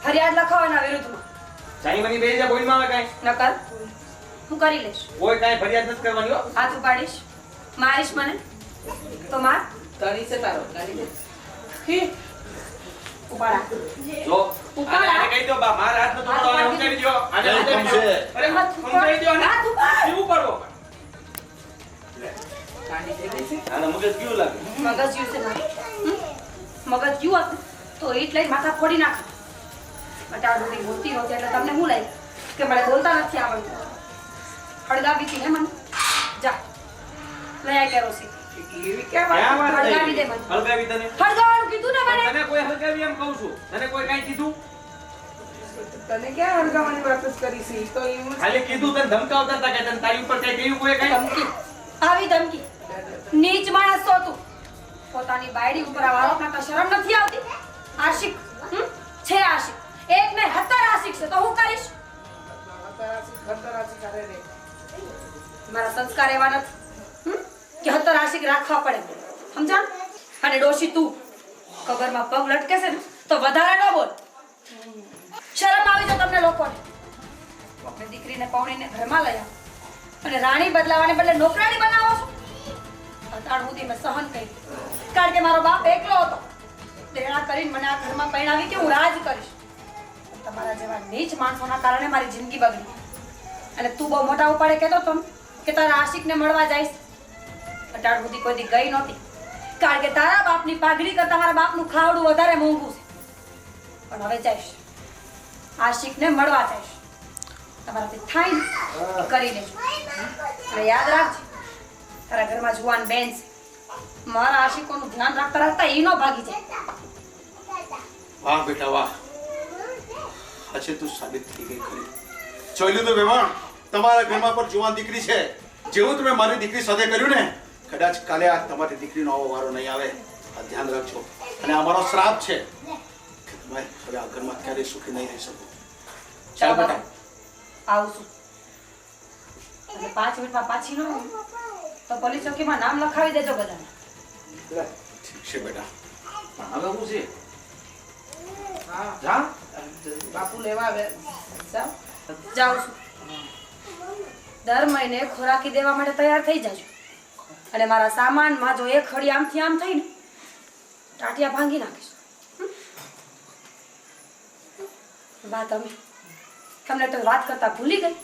ફરિયાદ લખાવો એના વિરુદ્ધમાં. ચાઈ બની બેસી જા, બોલમાં આવે કાંઈ. નકર હું કરી લઈશ. કોઈ કાંઈ ફરિયાદ નથી કરવાની હો. હાથ ઉપાડીશ, મારીશ મને તો માર. ધણી છે તારો, ધણી છે. હી, ઉપાડા. જો આને કહી દો બા, મારા હાથનો ટુકડો આને ઉંચાડી દો. આને ઉંચાડી દો. અરે ઉંચાડી દો આને. હાથ ઉપાડ. કેવું પડો? ગાંડી થઈ ગઈ છે. આને મગજ કેવું લાગે? મગજ યુ છે મારું. મગજ યુ હતું તો ઈટ લઈને માથા ફોડી નાખ. બટાડું બોલતી નહોતી એટલે તમને હું લાગ્યું કે મને બોલતા નથી આવડતું. હળગાવી હતી ને મને જા લઈ આ કેરોસીન એવી ક્યાં વાત ક્યાં વાત હળગાવી દે થઈ? મને. હળગાવી તને હળગાવાનું કીધું ને મને તને કોઈ હળગાવી એમ કહું છું તને કોઈ કાંઈ કીધું તને ક્યાં હળગાવાની વાત જ કરી છે ઈ તો એવું જ ખાલી કીધું તને ધમકાવતા હતા કે તને તારી ઉપર કઈ કહ્યું કોઈ કાંઈ ધમકી આવી ધમકી નીચ માણસ છો તું પોતાની બાયડી ઉપર આ આરોપ નાખતા શરમ નથી આવતી આશિક છે આશિક એક ને 17 આશિક છે તો હું કરીશ ખતરાશી કરે રે મારા સંસ્કાર એવા નથી કે 17 આશિક રાખવા પડે સમજા અને ડોશી તું કબરમાં પગ લટકે છે ને તો વધારે ન બોલ શરમ આવી જાય તમને લોકોને આપણે દીકરીને પૌણીને ઘરમાં લઈ આવો અને રાણી બદલાવાને બદલે નોકરાણી બનાવો છો અત્યાર સુધી મેં સહન કરી કારણ કે મારો બાપ એકલો હતો દેણા કરીને મને આ ઘરમાં પરણાવી કે હું રાજ કરીશ તમારા જેવા નીચ માણસોના કારણે મારી જિંદગી બગડી અને તું બહુ મોટા ઉપાડે કહેતો તો કે તારા આશિકને મળવા જઈશ અત્યાર સુધી કોઈ દી ગઈ નહોતી કારણ કે તારા બાપની પાઘડી કરતા મારા બાપનું ખાવડું વધારે મોંઘું છે પણ હવે જઈશ આશિકને મળવા જઈશ તમારાથી થાય ને એ કરી લેજો અને યાદ રાખજો તારા ઘરમાં જુવાન બેન છે મારા આશિકોનું ધ્યાન રાખતા રાખતા ઈ નો ભાગી જાય વાહ બેટા વાહ આજે તું સાબિત થઈ ગઈ ખરી જોઈ લીધું વેવાણ તમારા ઘરમાં પર જુવાન દીકરી છે જેવું તમે મારી દીકરી સાથે કર્યું ને કદાચ કાલે આ તમારી દીકરીનો આવો વારો નહીં આવે આ ધ્યાન રાખજો અને અમારો શ્રાપ છે કે તમે હવે આ ઘરમાં ક્યારેય સુખી નહીં રહી શકો ચાલ બેટા આવું છું અને 5 મિનિટમાં પાછી ન આવું તો પોલીસ ચોકીમાં નામ લખાવી દેજો બધાને ઠીક છે બેટા પણ હવે શું છે હા જા બાપુ લેવા આવે જાઓ જાઉં છું દર મહિને ખોરાકી દેવા માટે તૈયાર થઈ જાજો અને મારા સામાનમાં જો એક ખડી આમથી આમ થઈ ને ટાટિયા ભાંગી નાખીશ વાત અમે તમને તો વાત કરતા ભૂલી ગઈ